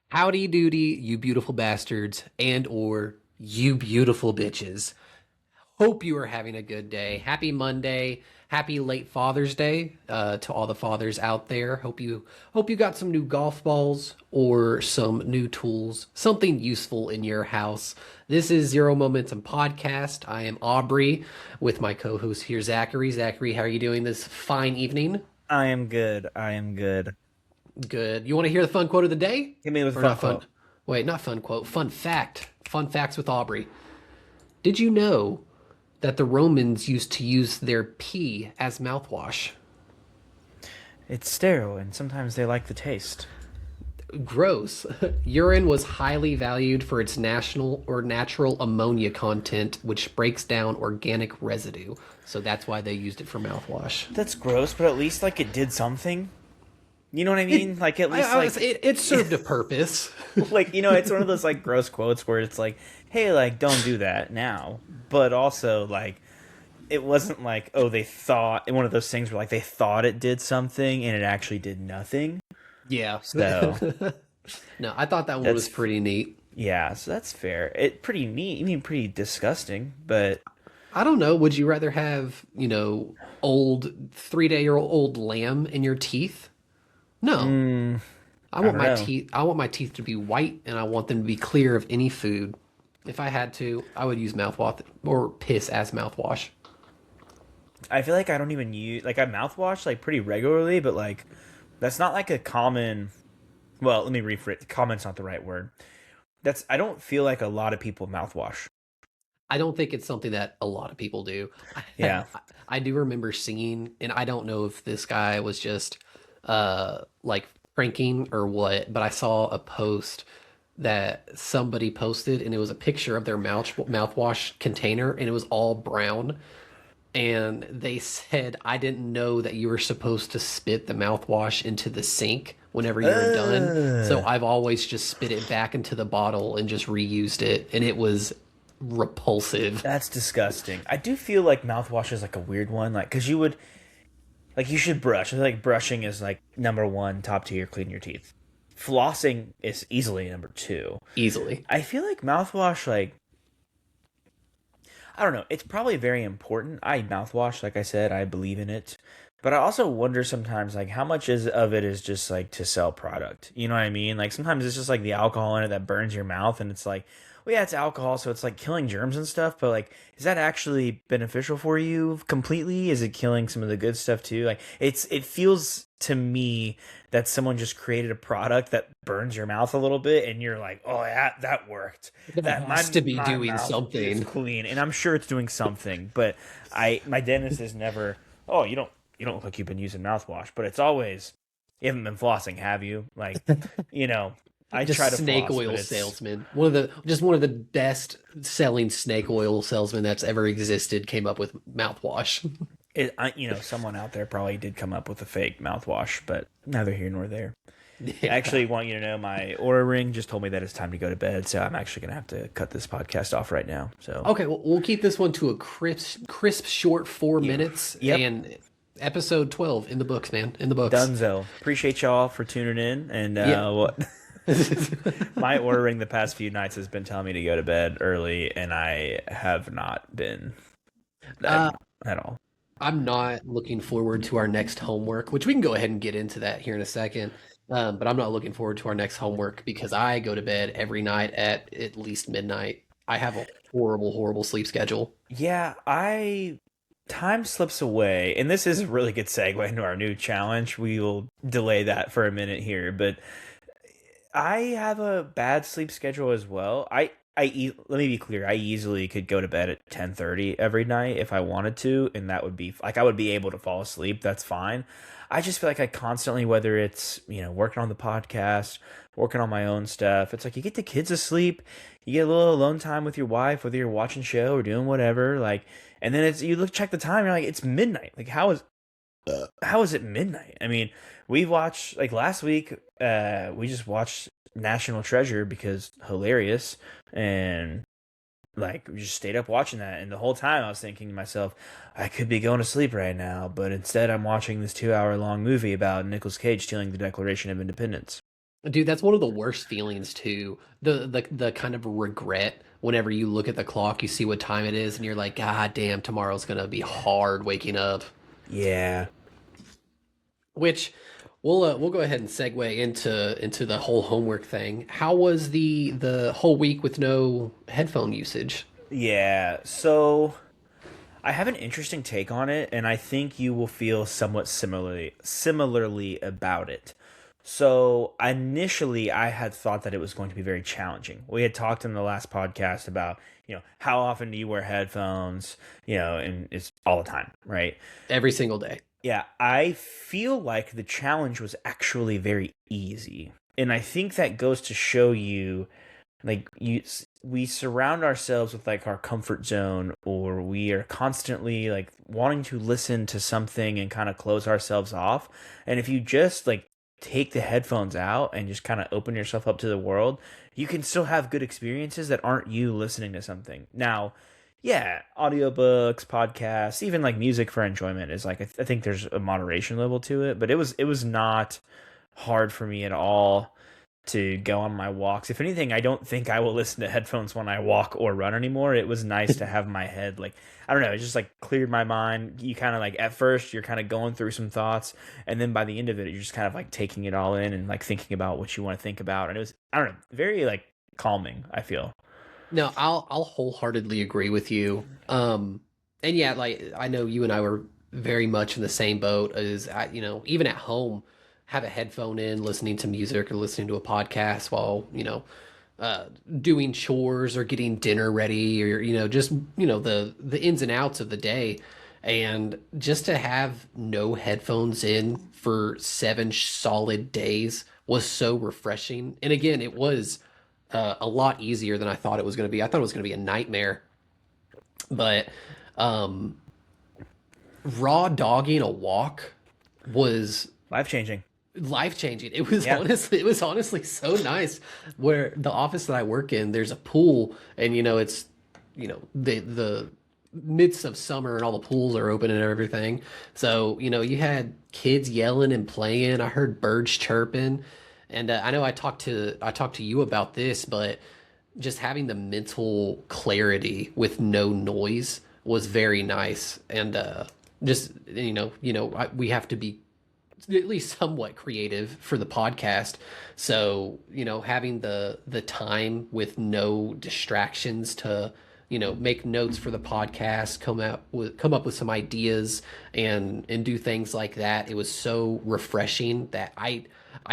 Howdy doody, you beautiful bastards, and or you beautiful bitches. Hope you are having a good day. Happy Monday. Happy late Father's Day to all the fathers out there. Hope you got some new golf balls or some new tools, something useful in your house. This is Zero Momentum Podcast. I am Aubrey with my co-host here, Zachary. Zachary, how are you doing this fine evening? I am good. I am good. Good. You want to hear the fun quote of the day? Hit me with a Or fun not fun? quote. Wait, not fun quote. Fun fact. Fun facts with Aubrey. Did you know that the Romans used to use their pee as mouthwash? It's sterile, and sometimes they like the taste. Gross. Urine was highly valued for its national or natural ammonia content, which breaks down organic residue. So that's why they used it for mouthwash. That's gross, but at least like it did something. You know what I mean? Like at least It served a purpose. like it's one of those like gross quotes where it's like, hey, like don't do that now. But also like it wasn't like, oh, they thought one of those things where like they thought it did something and it actually did nothing. Yeah. So No, I thought that one was that's pretty neat. yeah, so that's fair. It pretty neat. I mean, pretty disgusting, but I don't know. Would you rather have, old 3-day-old lamb in your teeth? No. I I want don't my know. teeth I want my teeth to be white and I want them to be clear of any food. If I had to, I would use mouthwash or piss as mouthwash. I feel like I don't even use like I mouthwash like pretty regularly, but like that's not like a common. Well, let me rephrase. Common's not the right word. That's I don't feel like a lot of people mouthwash. I don't think it's something that a lot of people do. Yeah. I do remember seeing, and I don't know if this guy was just like pranking or what, but I saw a post that somebody posted and it was a picture of their mouthwash container and it was all brown and they said, I didn't know that you were supposed to spit the mouthwash into the sink whenever you're done. So Uh, I've always just spit it back into the bottle and just reused it. And it was repulsive. that's disgusting. I do feel like mouthwash is like a weird one, like because you would like you should brush. I feel like brushing is like number one, top tier, clean your teeth. Flossing is easily number two. Easily. I feel like mouthwash, like I don't know. It's probably very important. I mouthwash, like I said, I believe in it. But I also wonder sometimes, like, how much is of it is just like to sell product. You know what I mean? Like sometimes it's just like the alcohol in it that burns your mouth, and it's like, well, yeah, it's alcohol, so it's like killing germs and stuff. But like, is that actually beneficial for you completely? Is it killing some of the good stuff too? Like, it feels to me that someone just created a product that burns your mouth a little bit, and you're like, oh, that worked. It That has to be my doing mouth is something. clean, and I'm sure it's doing something. But my dentist is never. Oh, you don't look like you've been using mouthwash, but it's always you haven't been flossing, have you? Like, you know, I Just try to snake floss, but oil it's salesman. One of the best selling snake oil salesmen that's ever existed came up with mouthwash. someone out there probably did come up with a fake mouthwash, but neither here nor there. I Yeah. actually want you to know my Aura ring just told me that it's time to go to bed, so I'm actually gonna have to cut this podcast off right now. So, Okay, well, we'll keep this one to a crisp short 4 minutes yep, and episode 12 in the books, man. In the books. Dunzo. Appreciate y'all for tuning in, and Yeah. what my Aura ring the past few nights has been telling me to go to bed early, and I have not been uh, at all. I'm not looking forward to our next homework, which we can go ahead and get into that here in a second. But I'm not looking forward to our next homework because I go to bed every night at least midnight. I have a horrible, horrible sleep schedule. Yeah, I time slips away, and this is a really good segue into our new challenge. We will delay that for a minute here, but I have a bad sleep schedule as well. Let me be clear. I easily could go to bed at 10:30 every night if I wanted to, and that would be like I would be able to fall asleep. That's fine. I just feel like I constantly, whether it's working on the podcast, working on my own stuff, it's like you get the kids asleep, you get a little alone time with your wife, whether you're watching show or doing whatever, like, and then it's you look check the time, you're like it's midnight. Like how is it midnight? I mean, we watched like last week. We just watched National Treasure because hilarious, and like we just stayed up watching that. And the whole time I was thinking to myself, I could be going to sleep right now, but instead I'm watching this 2 hour long movie about Nicolas Cage stealing the Declaration of Independence. Dude, that's one of the worst feelings too. The kind of regret whenever you look at the clock, you see what time it is, and you're like, God damn, tomorrow's gonna be hard waking up. Yeah. Which we'll go ahead and segue into the whole homework thing. How was the whole week with no headphone usage? Yeah. So I have an interesting take on it, and I think you will feel somewhat similarly about it. So initially, I had thought that it was going to be very challenging. We had talked in the last podcast about how often do you wear headphones, and it's all the time, right? Every single day. Yeah, I feel like the challenge was actually very easy, and I think that goes to show you like we surround ourselves with like our comfort zone, or we are constantly like wanting to listen to something and kind of close ourselves off. And if you just like take the headphones out and just kind of open yourself up to the world, you can still have good experiences that aren't you listening to something. Now, yeah, audiobooks, podcasts, even like music for enjoyment is like I think there's a moderation level to it, but it was not hard for me at all to go on my walks. If anything, I don't think I will listen to headphones when I walk or run anymore. It was nice to have my head like I don't know, it just like cleared my mind. You kind of like at first you're kind of going through some thoughts, and then by the end of it you're just kind of like taking it all in and like thinking about what you want to think about. And it was I don't know, very like calming, I feel. No, I'll wholeheartedly agree with you. And yeah, like I know you and I were very much in the same boat as even at home, have a headphone in, listening to music or listening to a podcast while, doing chores or getting dinner ready or, just, the ins and outs of the day. And just to have no headphones in for 7 solid days was so refreshing. And again, it was a lot easier than I thought it was going to be. I thought it was going to be a nightmare, but um, raw dogging a walk was Life changing. life changing. It was Yeah. honestly so nice. Where the office that I work in, there's a pool, and it's the midst of summer and all the pools are open and everything. So you had kids yelling and playing. I heard birds chirping, and I know I talked to you about this, but just having the mental clarity with no noise was very nice. And just we have to be at least somewhat creative for the podcast. So, having the time with no distractions to, make notes for the podcast, come up with some ideas and do things like that. It was so refreshing that I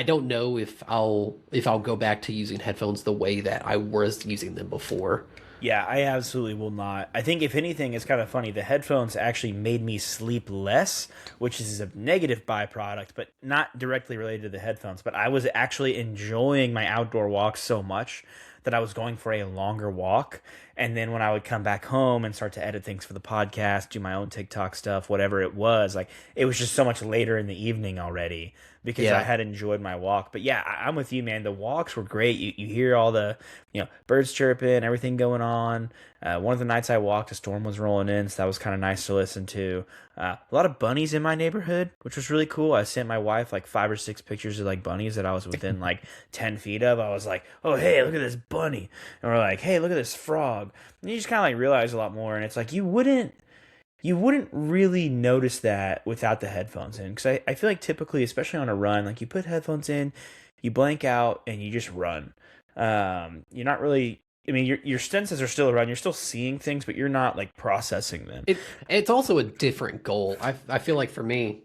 don't know if I'll go back to using headphones the way that I was using them before. Yeah, I absolutely will not. I think if anything, it's kind of funny. The headphones actually made me sleep less, which is a negative byproduct, but not directly related to the headphones. But I was actually enjoying my outdoor walks so much that I was going for a longer walk. And then when I would come back home and start to edit things for the podcast, do my own TikTok stuff, whatever it was, like it was just so much later in the evening already because I Yeah. had enjoyed my walk. But yeah, I'm with you, man. The walks were great. You hear all the birds chirping, everything going on. One of the nights I walked, a storm was rolling in, so that was kind of nice to listen to. A lot of bunnies in my neighborhood, which was really cool. I sent my wife like 5 or 6 pictures of like bunnies that I was within like 10 feet of. I was like, oh, hey, look at this bunny. And we're like, hey, look at this frog. And you just kind of like realize a lot more. And it's like, you wouldn't really notice that without the headphones in. Because I feel like typically, especially on a run, like you put headphones in, you blank out, and you just run. You're not really. I mean, your senses are still around. You're still seeing things, but you're not like processing them. It's also a different goal. I feel like for me,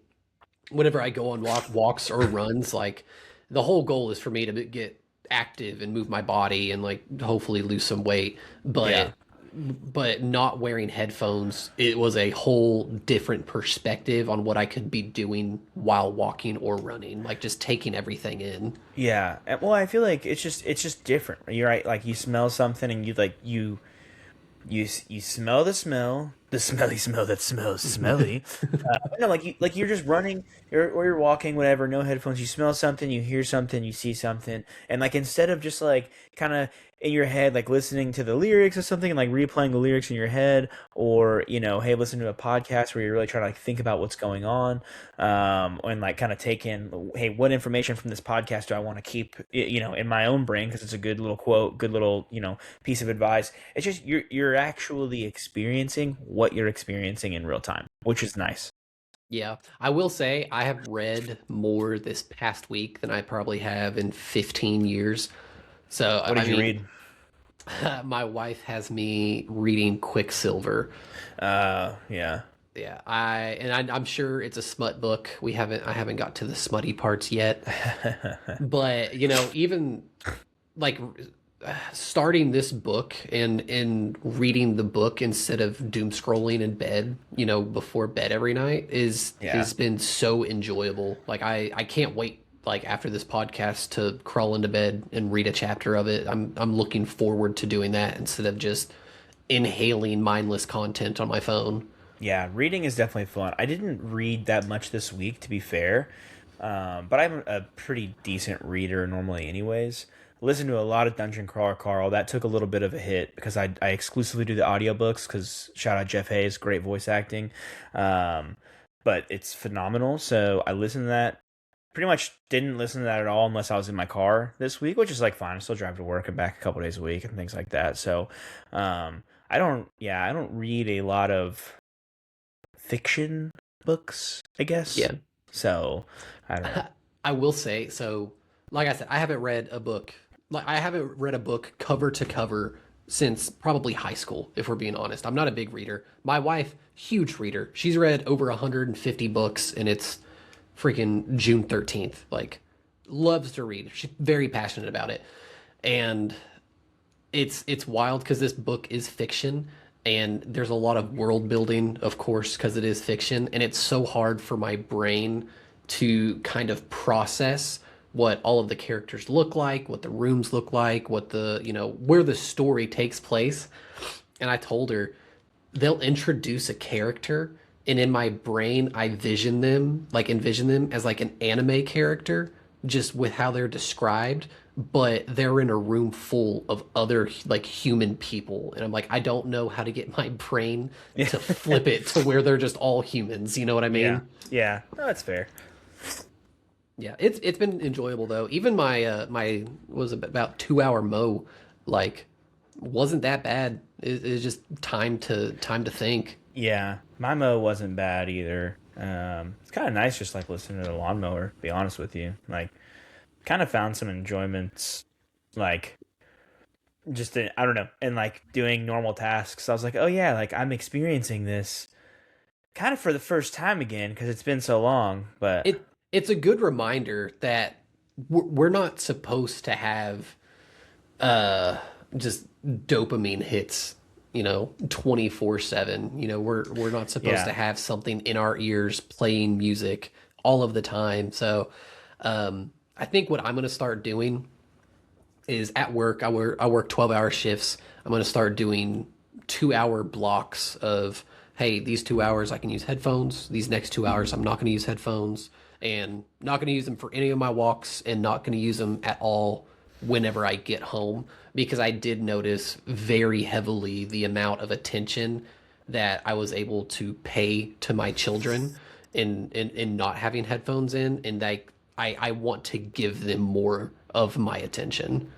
whenever I go on walks or runs, like the whole goal is for me to get active and move my body and like hopefully lose some weight. Yeah. But not wearing headphones, it was a whole different perspective on what I could be doing while walking or running, like just taking everything in. Yeah. Well, I feel like it's just different. You're right. Like you smell something and you like you smell the smell, the smelly smell that smells smelly. No, like you're just running, or you're walking, whatever. No headphones. You smell something, you hear something, you see something, and like instead of just like kind of in your head, like listening to the lyrics or something, and like replaying the lyrics in your head, or hey, listen to a podcast where you're really trying to like think about what's going on, and like kind of take in, hey, what information from this podcast do I want to keep, in my own brain because it's a good little quote, good little piece of advice. It's just you're actually experiencing what you're experiencing in real time, which is nice. Yeah, I will say I have read more this past week than I probably have in 15 years. So, What I did you mean, read? my wife has me reading Quicksilver. Yeah. Yeah, I'm sure it's a smut book. I haven't got to the smutty parts yet. But, even like starting this book and reading the book instead of doom scrolling in bed, before bed every night is Yeah. has been so enjoyable. Like I can't wait like after this podcast to crawl into bed and read a chapter of it. I'm looking forward to doing that instead of just inhaling mindless content on my phone. Yeah, reading is definitely fun. I didn't read that much this week, to be fair, but I'm a pretty decent reader normally, anyways. Listen to a lot of Dungeon Crawler Carl. That took a little bit of a hit because I exclusively do the audiobooks because shout out Jeff Hayes, great voice acting. Um, but it's phenomenal. So I listened to that. Pretty much didn't listen to that at all unless I was in my car this week, which is like fine. I still drive to work and back a couple days a week and things like that. So I don't read a lot of fiction books, I guess. Yeah. So I don't know. I will say, so like I said, I haven't read a book. Like I haven't read a book cover to cover since probably high school, if we're being honest. I'm not a big reader. My wife, huge reader. She's read over 150 books and it's freaking June 13th. Like loves to read. She's very passionate about it. And it's wild because this book is fiction and there's a lot of world building, of course, because it is fiction, and it's so hard for my brain to kind of process what all of the characters look like, what the rooms look like, what the where the story takes place. And I told her they'll introduce a character, and in my brain I envision them as like an anime character, just with how they're described, but they're in a room full of other like human people, and I'm like, I don't know how to get my brain to flip it to where they're just all humans, you know what I Yeah. mean? Yeah. No, that's fair. Yeah, it's been enjoyable though. Even my was about 2 hour mow, like wasn't that bad. It's just time to think. Yeah. My mow wasn't bad either. It's kind of nice just like listening to the lawnmower, to be honest with you. Like, kind of found some enjoyments, like, just I don't know, and like doing normal tasks. I was like, oh yeah, like I'm experiencing this kind of for the first time again because it's been so long. But It's a good reminder that we're not supposed to have uh just dopamine hits 24/7. We're not supposed yeah, to have something in our ears playing music all of the time. So I think what I'm going to start doing is at work, I work 12-hour shifts. I'm going to start doing 2 hour blocks of, hey, these 2 hours I can use headphones. These next 2 hours I'm not going to use headphones, and not going to use them for any of my walks, and not going to use them at all whenever I get home, because I did notice very heavily the amount of attention that I was able to pay to my children in not having headphones in, and I want to give them more of my attention.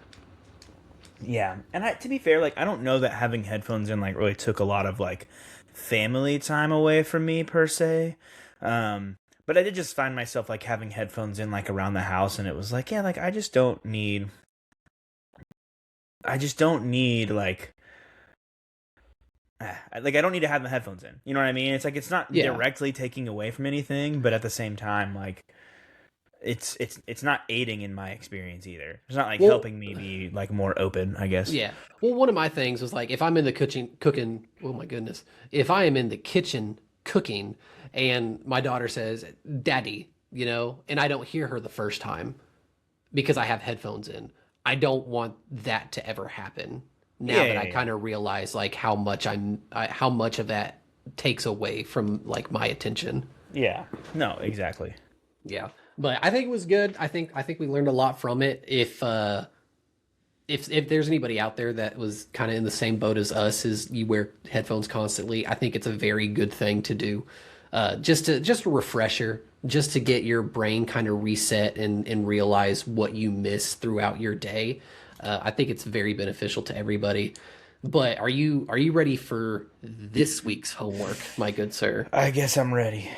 yeah. And to be fair, like I don't know that having headphones in like really took a lot of like family time away from me per se. But I did just find myself like having headphones in like around the house, and it was like, yeah, like I just don't need like I don't need to have the headphones in. You know what I mean? It's like it's not Yeah. directly taking away from anything, but at the same time, like it's not aiding in my experience either. It's not like Well, helping me be like more open, I guess. yeah. Well, one of my things was like if I'm in the kitchen cooking, oh my goodness. If I am in the kitchen cooking and my daughter says, "Daddy," and I don't hear her the first time because I have headphones in, I don't want that to ever happen. Now Yeah, that yeah, I yeah. kind of realize like how much how much of that takes away from like my attention. Yeah. No, exactly. Yeah. But I think it was good. I think we learned a lot from it. If there's anybody out there that was kind of in the same boat as us, is you wear headphones constantly, I think it's a very good thing to do. Just a refresher, just to get your brain kind of reset and realize what you miss throughout your day. I think it's very beneficial to everybody. But are you ready for this week's homework, my good sir? I guess I'm ready.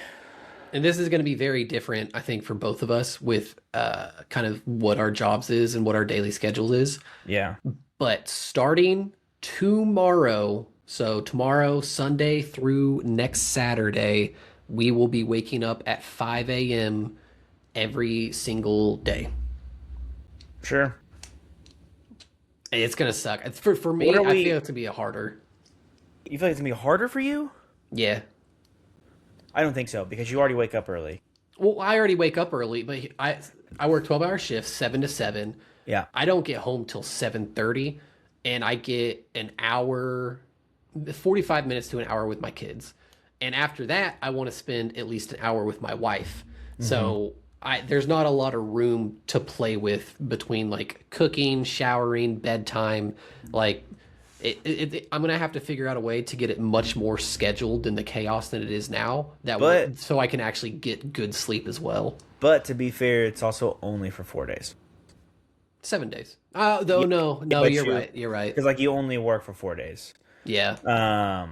And this is going to be very different, I think, for both of us with kind of what our jobs is and what our daily schedule is. Yeah. But starting tomorrow, so tomorrow, Sunday through next Saturday, we will be waking up at 5 a.m. every single day. Sure. It's gonna suck. For me, What are I we? feel it's gonna be a harder. You feel like it's gonna be harder for you? Yeah. I don't think so because you already wake up early. Well, I already wake up early, but I work 12-hour shifts, 7 to 7. Yeah. I don't get home till 7:30, and I get an hour, 45 minutes to an hour with my kids. And after that, I want to spend at least an hour with my wife. So there's not a lot of room to play with between like cooking, showering, bedtime. Like I'm gonna have to figure out a way to get it much more scheduled in the chaos than it is now. But So I can actually get good sleep as well. but to be fair, it's also only for 4 days. 7 days. Though no, but you're right. You're right. Because like you only work for 4 days. Yeah.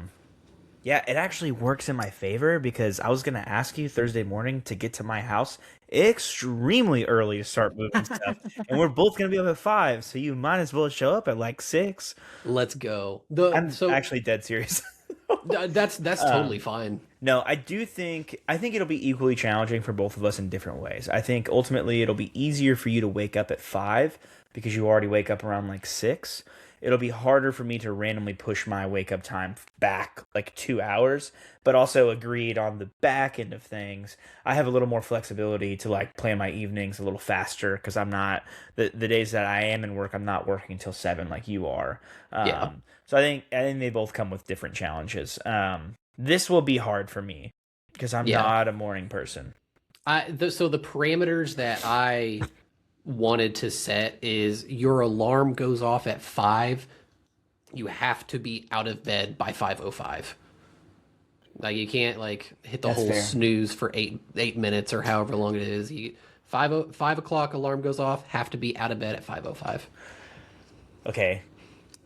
Yeah, it actually works in my favor because I was gonna ask you Thursday morning to get to my house extremely early to start moving stuff, and we're both gonna be up at 5, so you might as well show up at like 6. Let's go. I'm actually dead serious. That's totally fine. No, I think it'll be equally challenging for both of us in different ways. I think ultimately it'll be easier for you to wake up at 5 because you already wake up around like 6. It'll be harder for me to randomly push my wake up time back like 2 hours, but also agreed on the back end of things. I have a little more flexibility to like plan my evenings a little faster because I'm not the days that I am in work, I'm not working until 7 like you are. Yeah. So I think they both come with different challenges. This will be hard for me because I'm Yeah. not a morning person. So the parameters that I wanted to set is your alarm goes off at 5. You have to be out of bed by 5:05. Like you can't like hit the That's whole fair. snooze for 8 minutes or however long it is. 5 o'clock alarm goes off. Have to be out of bed at 5:05. Okay,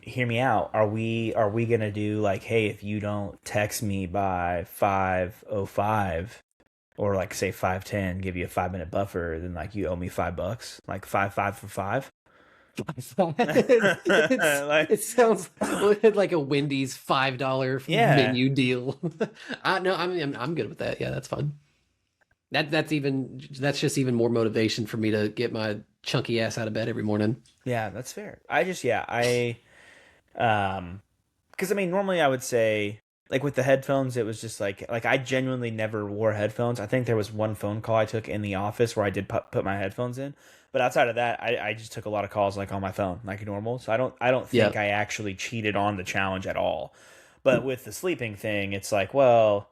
hear me out. Are we gonna do like, hey, if you don't text me by 5:05 or like say 5:10, give you a 5 minute buffer, then like you owe me $5, like 5 for 5. Like, It sounds like a Wendy's $5 yeah. menu deal. No, I'm good with that. Yeah, that's fun. That's just even more motivation for me to get my chunky ass out of bed every morning. Yeah, that's fair. Because I mean, normally I would say, like with the headphones, it was just like I genuinely never wore headphones. I think there was one phone call I took in the office where I did put my headphones in, but outside of that, I just took a lot of calls like on my phone, like normal. So I don't think Yeah. I actually cheated on the challenge at all. But with the sleeping thing, it's like, well,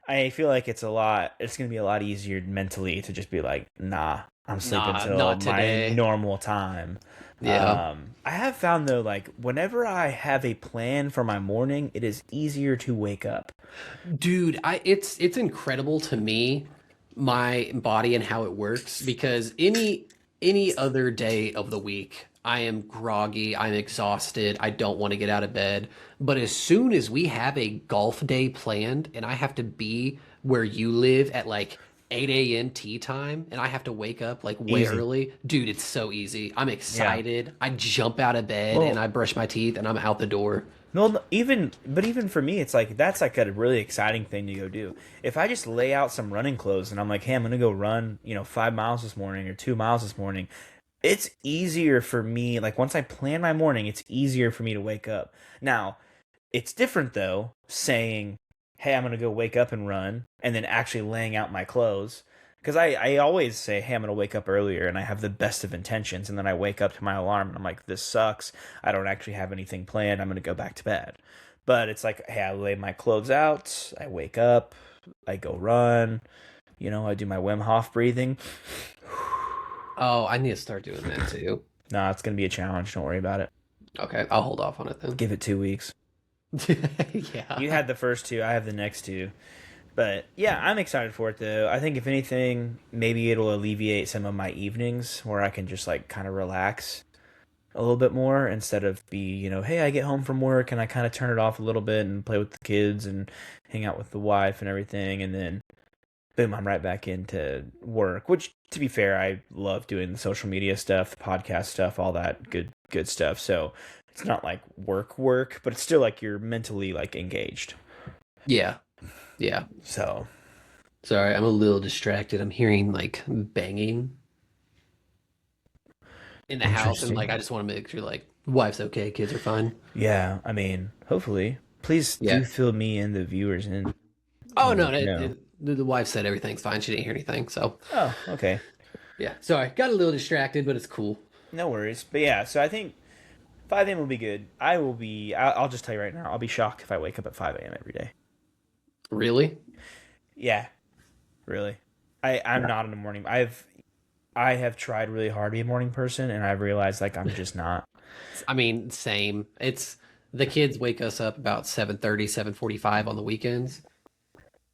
I feel like it's gonna be a lot easier mentally to just be like, nah, I'm sleeping Nah, till not my today. normal time. Yeah. I have found though, like whenever I have a plan for my morning, it is easier to wake up. Dude, it's incredible to me, my body and how it works, because any other day of the week I am groggy, I'm exhausted, I don't want to get out of bed. But as soon as we have a golf day planned and I have to be where you live at like 8 a.m. tea time and I have to wake up like way Easy. early, dude, it's so easy. I'm Yeah. excited. I jump out of bed and Well, I brush my teeth and I'm out the door. no, even for me, it's like that's like a really exciting thing to go do. If I just lay out some running clothes and I'm like, hey, I'm gonna go run, 5 miles this morning or 2 miles this morning, it's easier for me. Like once I plan my morning, it's easier for me to wake up. Now, it's different though, saying, hey, I'm gonna go wake up and run, and then actually laying out my clothes. Because I always say, hey, I'm gonna wake up earlier, and I have the best of intentions, and then I wake up to my alarm, and I'm like, this sucks. I don't actually have anything planned. I'm gonna go back to bed. But it's like, hey, I lay my clothes out, I wake up, I go run, I do my Wim Hof breathing. Oh, I need to start doing that too. Nah, it's gonna be a challenge. Don't worry about it. Okay, I'll hold off on it then. Give it 2 weeks. You Yeah. had the first two, I have the next two. But yeah, I'm excited for it though. I think if anything, maybe it'll alleviate some of my evenings where I can just like kind of relax a little bit more instead of be, hey, I get home from work and I kind of turn it off a little bit and play with the kids and hang out with the wife and everything, and then boom, I'm right back into work. Which, to be fair, I love doing the social media stuff, the podcast stuff, all that good stuff. So it's not like work, but it's still like you're mentally like engaged. Yeah. Yeah. So Sorry, I'm a little distracted. I'm hearing like banging in the house, and like I just want to make sure like wife's okay, kids are fine. yeah, I mean, hopefully, please Yeah. do fill me and the viewers in. Oh no, No. the wife said everything's fine. She didn't hear anything. So Oh, okay. yeah. Sorry, got a little distracted, but it's cool. No worries. But yeah, so I think 5 a.m. will be good. I'll just tell you right now, I'll be shocked if I wake up at 5 a.m. every day. Really? Yeah, really. I'm not in the morning. I have tried really hard to be a morning person, and I've realized like I'm just not. I mean, same. It's the kids wake us up about 7:30, 7:45 on the weekends.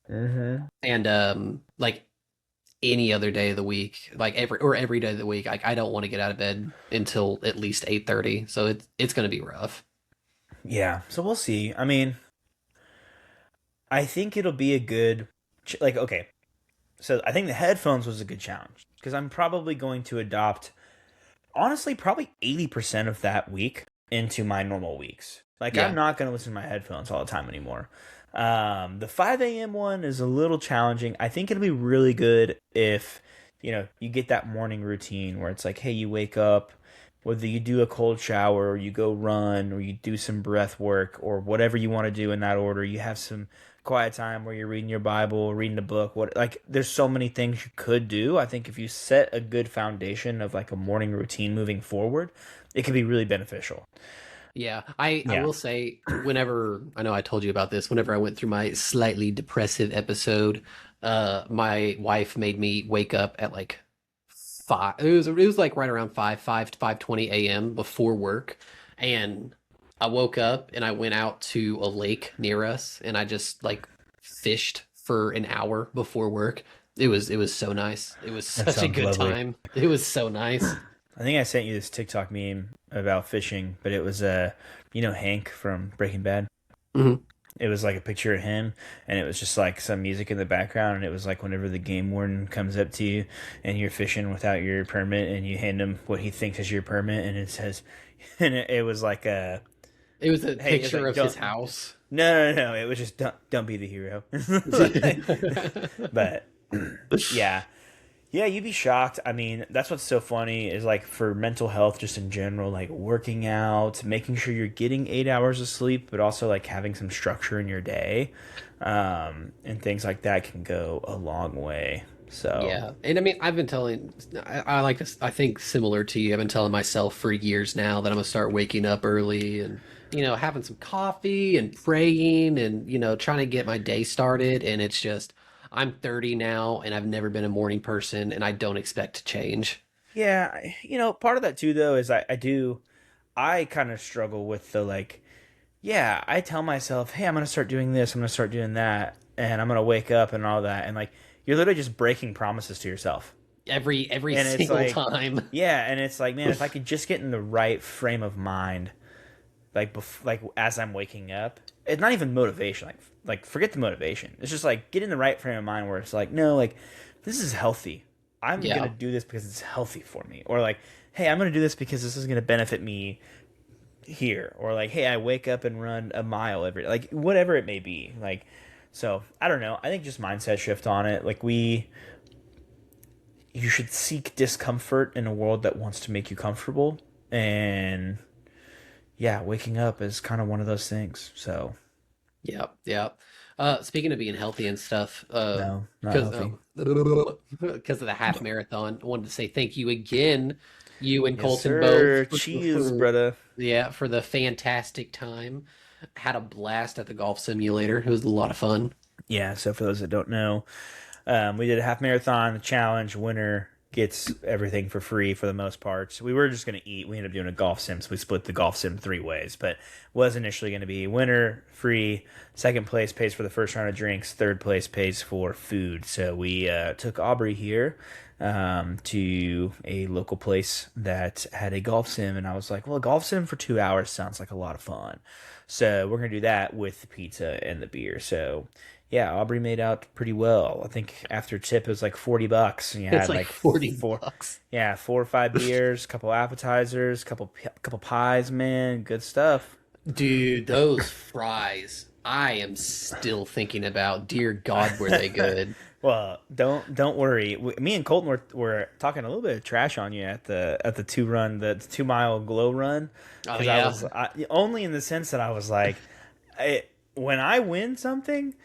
Mm-hmm. And like any other day of the week, like every day of the week, I don't want to get out of bed until at least 8:30. So it's going to be rough. Yeah, so we'll see. I mean, I think it'll be a good, like, okay. So I think the headphones was a good challenge because I'm probably going to adopt, honestly, probably 80% of that week into my normal weeks. Like, I'm Yeah. not going to listen to my headphones all the time anymore. The 5 a.m. one is a little challenging. I think it'll be really good if, you get that morning routine where it's like, hey, you wake up, whether you do a cold shower or you go run or you do some breath work or whatever you want to do in that order, you have some quiet time where you're reading your Bible, reading a book, there's so many things you could do. I think if you set a good foundation of like a morning routine moving forward, it could be really beneficial. Yeah, I Yeah. will say, whenever I know I told you about this, whenever I went through my slightly depressive episode, my wife made me wake up at like 5. It was like right around 5 to 5:20 a.m. before work, and I woke up and I went out to a lake near us, and I just like fished for an hour before work. It was so nice. It was That such a sounds good lovely. time. It was so nice. I think I sent you this TikTok meme about fishing, but it was Hank from Breaking Bad. Hmm. It was like a picture of him, and it was just like some music in the background, and it was like whenever the game warden comes up to you and you're fishing without your permit, and you hand him what he thinks is your permit, and it says, and it was like It was a hey, it's picture like of his don't, house. no, it was just don't be the hero. But yeah, yeah, you'd be shocked. I mean, that's what's so funny is like for mental health, just in general, like working out, making sure you're getting 8 hours of sleep, but also like having some structure in your day, and things like that can go a long way. So Yeah, and I mean, I've been telling, I like this. I think similar to you, I've been telling myself for years now that I'm gonna start waking up early and having some coffee and praying and trying to get my day started. And it's just I'm 30 now, and I've never been a morning person, and I don't expect to change. yeah, part of that too though is I kind of struggle with the like, yeah, I tell myself, hey, I'm gonna start doing this, I'm gonna start doing that, and I'm gonna wake up and all that, and like you're literally just breaking promises to yourself. Every And it's single like, time. yeah, and it's like, man, if I could just get in the right frame of mind, like as I'm waking up, it's not even motivation. Like forget the motivation. It's just like get in the right frame of mind where it's like, no, like this is healthy. I'm gonna Yeah, do this because it's healthy for me, or like, hey, I'm gonna do this because this is gonna benefit me here, or like, hey, I wake up and run a mile every, like whatever it may be, like. So I don't know. I think just mindset shift on it. Like you should seek discomfort in a world that wants to make you comfortable, and yeah, waking up is kind of one of those things. So yeah, yeah. Speaking of being healthy and stuff, no, not because healthy. because of the half marathon, I wanted to say thank you again, you and Yes, Colton both, sir. Cheers, brother. yeah, for the fantastic time. Had a blast at the golf simulator. It was a lot of fun. Yeah, so for those that don't know, we did a half marathon, the challenge, winner gets everything for free for the most part. So we were just going to eat. We ended up doing a golf sim, so we split the golf sim 3 ways, but was initially going to be winner, free, second place pays for the first round of drinks, third place pays for food. So we took Aubrey here to a local place that had a golf sim, and I was like, well, a golf sim for 2 hours sounds like a lot of fun. So we're going to do that with the pizza and the beer. So yeah, Aubrey made out pretty well. I think after tip it was like $40. And you It's had like like 40 four, bucks. yeah, 4 or 5 beers, couple appetizers, couple pies. Man, good stuff. Dude, those fries. I am still thinking about, dear God, were they good? Well, don't worry. Me and Colton were talking a little bit of trash on you at the 2 mile glow run Oh because yeah. only in the sense that I was like, when I win something,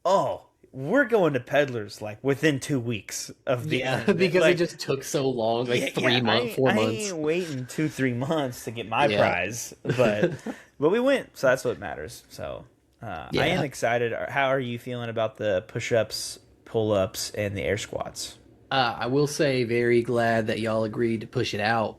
oh, we're going to Peddlers like within 2 weeks of the Yeah, end of it. because it Like, just took so long, like yeah, three months, four I months. ain't waiting 2-3 months to get my Yeah. prize, but we went, so that's what matters. So I am Yeah. excited. How are you feeling about the push-ups, pull-ups, and the air squats? I will say very glad that y'all agreed to push it out.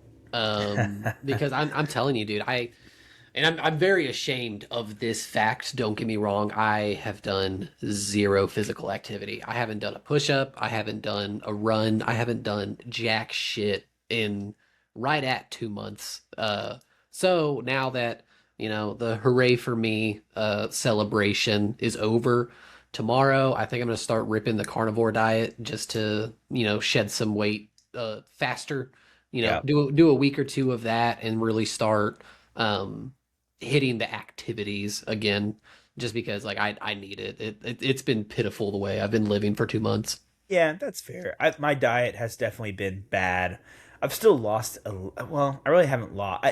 Because I'm telling you, dude, I'm very ashamed of this fact. Don't get me wrong. I have done zero physical activity. I haven't done a push up. I haven't done a run. I haven't done jack shit in right at 2 months. So now that, the hooray for me celebration is over, tomorrow I think I'm gonna start ripping the carnivore diet just to, shed some weight faster. Yeah. Do a week or two of that and really start hitting the activities again, just because like I need it. It's been pitiful the way I've been living for 2 months. Yeah, that's fair. My diet has definitely been bad. I've still lost well, I really haven't lost.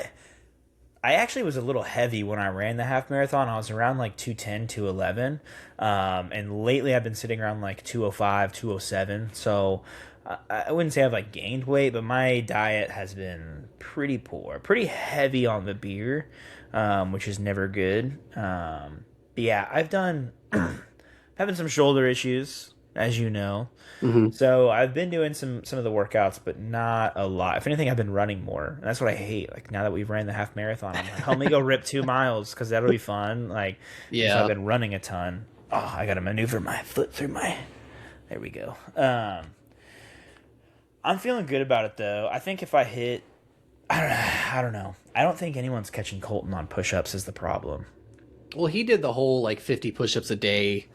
I actually was a little heavy when I ran the half marathon. I was around like 210, 211. And lately I've been sitting around like 205, 207. So I wouldn't say I've like gained weight, but my diet has been pretty poor, pretty heavy on the beer, which is never good. But yeah, I've done having some shoulder issues, as you know. Hmm. So I've been doing some of the workouts, but not a lot. If anything, I've been running more. And that's what I hate. Like now that we've ran the half marathon, I'm like, let me go rip 2 miles because that'll be fun. Like, so I've Yeah. been running a ton. Oh, I got to maneuver my foot through my. There we go. I'm feeling good about it though. I think if I hit, I don't know. I don't think anyone's catching Colton on push-ups is the problem. Well, he did the whole like 50 push-ups a day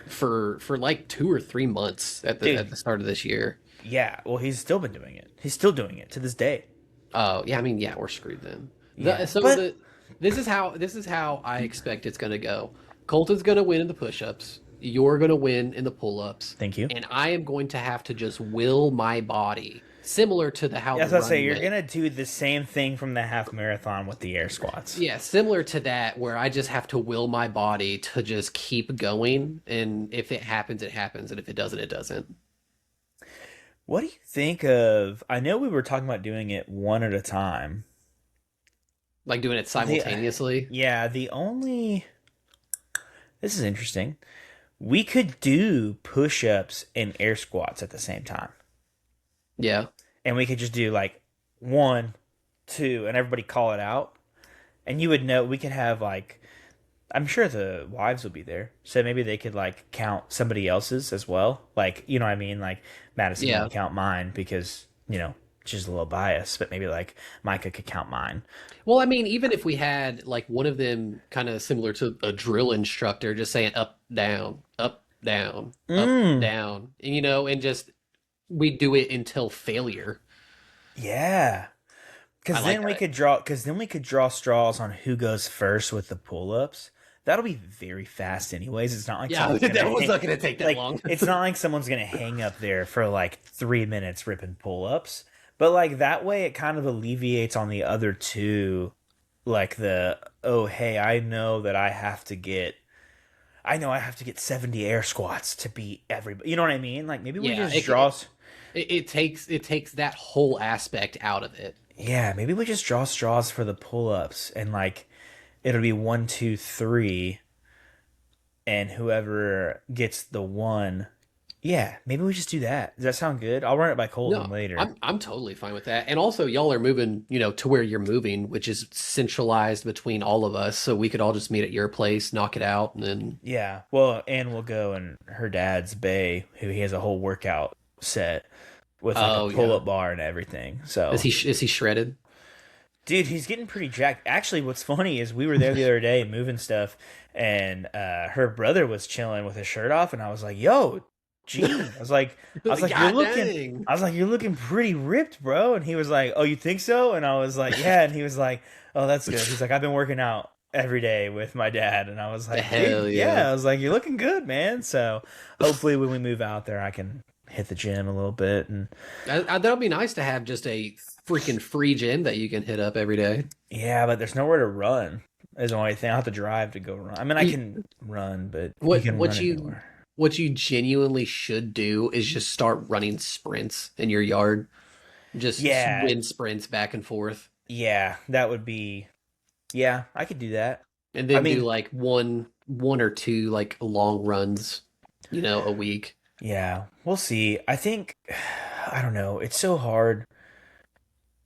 for like 2 or 3 months at the Dude, at the start of this year. yeah. Well, he's still been doing it. He's still doing it to this day. Oh, yeah, I mean, yeah, we're screwed then. Yeah, So but this is how I expect it's gonna go. Colton's gonna win in the push-ups. You're gonna win in the pull-ups, thank you. and I am going to have to just will my body, similar to the how the As I say, running you're went. gonna do the same thing from the half marathon with the air squats. Yeah, similar to that, where I just have to will my body to just keep going, and if it happens, it happens, and if it doesn't, it doesn't. What do you think of? I know we were talking about doing it one at a time. Like doing it The simultaneously. yeah, the only this is interesting. We could do push-ups and air squats at the same time, Yeah. and we could just do like one, two, and everybody call it out, and you would know. We could have like I'm sure the wives will be there, so maybe they could like count somebody else's as well. Like you know what I mean? Like Madison Yeah. won't count mine because she's a little biased, but maybe like Micah could count mine. Well, I mean, even if we had like one of them kind of similar to a drill instructor, just saying up, down, up, down, up, Mm, down, and just we do it until failure. yeah, I because like then we that. could draw. Because then we could draw straws on who goes first with the pull-ups. That'll be very fast, anyways. It's not like Yeah, someone's that gonna was not going to take that like. long. It's not like someone's gonna hang up there for like 3 minutes ripping pull-ups. But like that way, it kind of alleviates on the other two, like the oh hey, I know I have to get 70 air squats to beat everybody. You know what I mean? Like maybe we Yeah, just draw. it takes that whole aspect out of it. Yeah, maybe we just draw straws for the pull ups and like it'll be 1, 2, 3, and whoever gets the one. Yeah, maybe we just do that. Does that sound good? I'll run it by Colton No, later. I'm totally fine with that. And also, y'all are moving, to where you're moving, which is centralized between all of us. So we could all just meet at your place, knock it out, and then Yeah, well, Anne will go in her dad's bay, who he has a whole workout set with like a oh pull yeah, up bar and everything. is So, he shredded? dude, he's getting pretty jacked. Actually, what's funny is we were there the other day moving stuff, and her brother was chilling with his shirt off, and I was like, "Yo, Gene," I was like, God dang. you're looking pretty ripped, bro." And he was like, "Oh, you think so?" And I was like, "Yeah." And he was like, "Oh, that's good." He's like, "I've been working out every day with my dad," and I was like, Hell "Dude, yeah. yeah." I was like, "You're looking good, man." So hopefully, when we move out there, I can hit the gym a little bit and That'll be nice to have just a freaking free gym that you can hit up every day. yeah, but there's nowhere to run. Is the only thing. I have to drive to go run. I mean, I can run, but you What can what run you anywhere. what you genuinely should do is just start running sprints in your yard. Just Yeah, wind sprints back and forth, yeah, that would be. Yeah, I could do that. and I then do mean, like one or two like long runs, a week. yeah, we'll see. I think I don't know. It's so hard.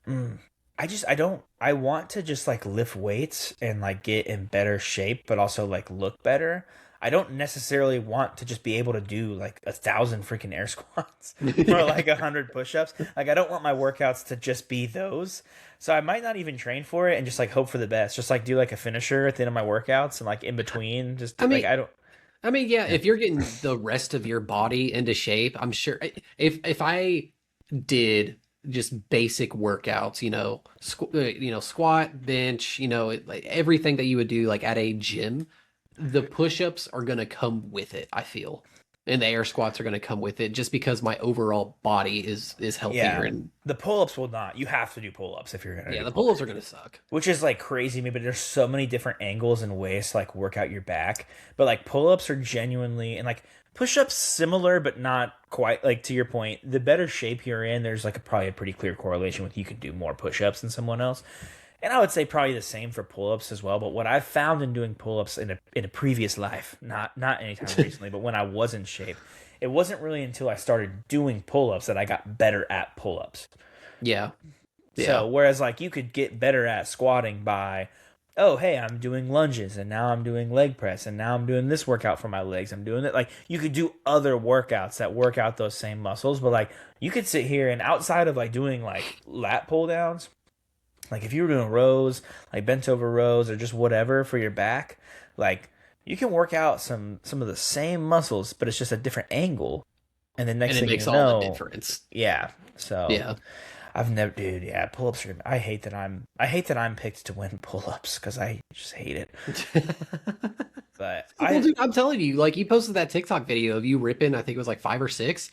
Mm. I don't I want to just like lift weights and like get in better shape, but also like look better. I don't necessarily want to just be able to do like 1,000 freaking air squats or like 100 push-ups. Like I don't want my workouts to just be those. So I might not even train for it and just like hope for the best. Just like do like a finisher at the end of my workouts and like in between. Just I like mean, I don't. yeah, Yeah. if you're getting the rest of your body into shape, I'm sure if I did just basic workouts, squat, bench, like everything that you would do like at a gym, the push-ups are going to come with it, I feel. And the air squats are going to come with it just because my overall body is healthier, Yeah. and The pull-ups will not. You have to do pull-ups if you're gonna yeah, do the pull. pull-ups are going to suck. Which is like crazy to me, but there's so many different angles and ways to like work out your back. But like pull-ups are genuinely and like push-ups similar but not quite like to your point. The better shape you're in, there's like probably a pretty clear correlation with you can do more push-ups than someone else. And I would say probably the same for pull-ups as well. But what I've found in doing pull-ups in a previous life, not anytime recently, but when I was in shape, it wasn't really until I started doing pull-ups that I got better at pull-ups. Yeah. Yeah. So whereas like you could get better at squatting by, oh hey, I'm doing lunges and now I'm doing leg press and now I'm doing this workout for my legs. I'm doing it like you could do other workouts that work out those same muscles, but like you could sit here and outside of like doing like lat pull downs, like if you were doing rows, like bent over rows or just whatever for your back, like you can work out some of the same muscles, but it's just a different angle. And the And next it thing you makes all the know, difference. yeah. So Yeah. I've never, dude. Yeah, pull-ups are. I hate that I'm picked to win pull-ups because I just hate it. But Well, I, dude, I'm telling you, like you posted that TikTok video of you ripping, I think it was like 5 or 6.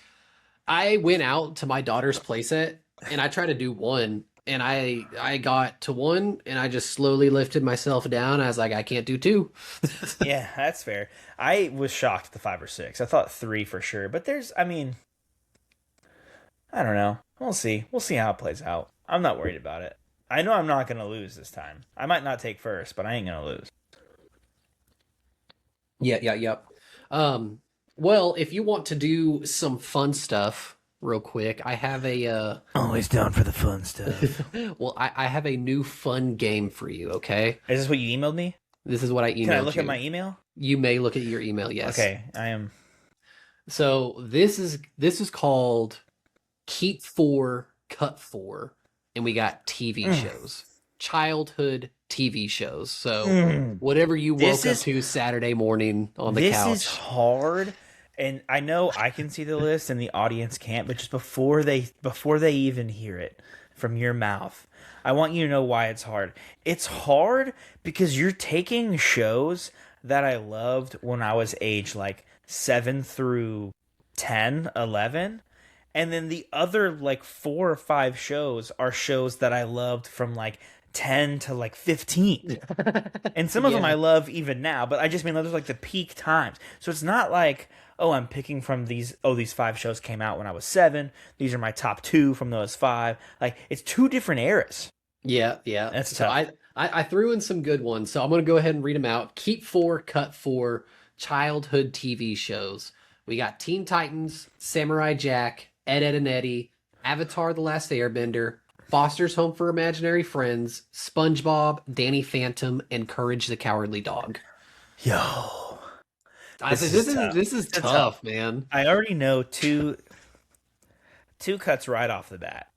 I went out to my daughter's playset and I tried to do one, and I got to one and I just slowly lifted myself down. I was like, I can't do two. yeah, that's fair. I was shocked at the 5 or 6. I thought 3 for sure, but I mean, I don't know. We'll see. We'll see how it plays out. I'm not worried about it. I know I'm not gonna lose this time. I might not take first, but I ain't gonna lose. Yeah, yeah, yep. Well, if you want to do some fun stuff real quick, I have Always down for the fun stuff. I have a new fun game for you, okay? Is this what you emailed me? This is what I Can I emailed look you. at my email? You may look at your email, yes. Okay, I am. So this is called Keep Four, Cut Four, and we got TV shows, childhood TV shows. So whatever you This woke up is to Saturday morning on the This is couch. hard, and I know I can see the list and the audience can't, but just before they even hear it from your mouth, I want you to know why it's hard. It's hard because you're taking shows that I loved when I was age like 7 through 10, 11, and then the other like 4 or 5 shows are shows that I loved from like 10 to like 15. And some of them I Yeah. love even now, but I just mean those are like the peak times. So it's not like, oh, I'm picking from these 5 shows came out when I was 7. These are my top 2 from those 5. Like it's 2 different eras. Yeah, yeah. That's So tough. I threw in some good ones. So I'm gonna go ahead and read them out. Keep four, cut four childhood TV shows. We got Teen Titans, Samurai Jack, Ed, and Eddie, Avatar: The Last Airbender, Foster's Home for Imaginary Friends, SpongeBob, Danny Phantom, and Courage the Cowardly Dog. Yo, I this said is tough. this is This is tough. tough, man. I already know two cuts right off the bat.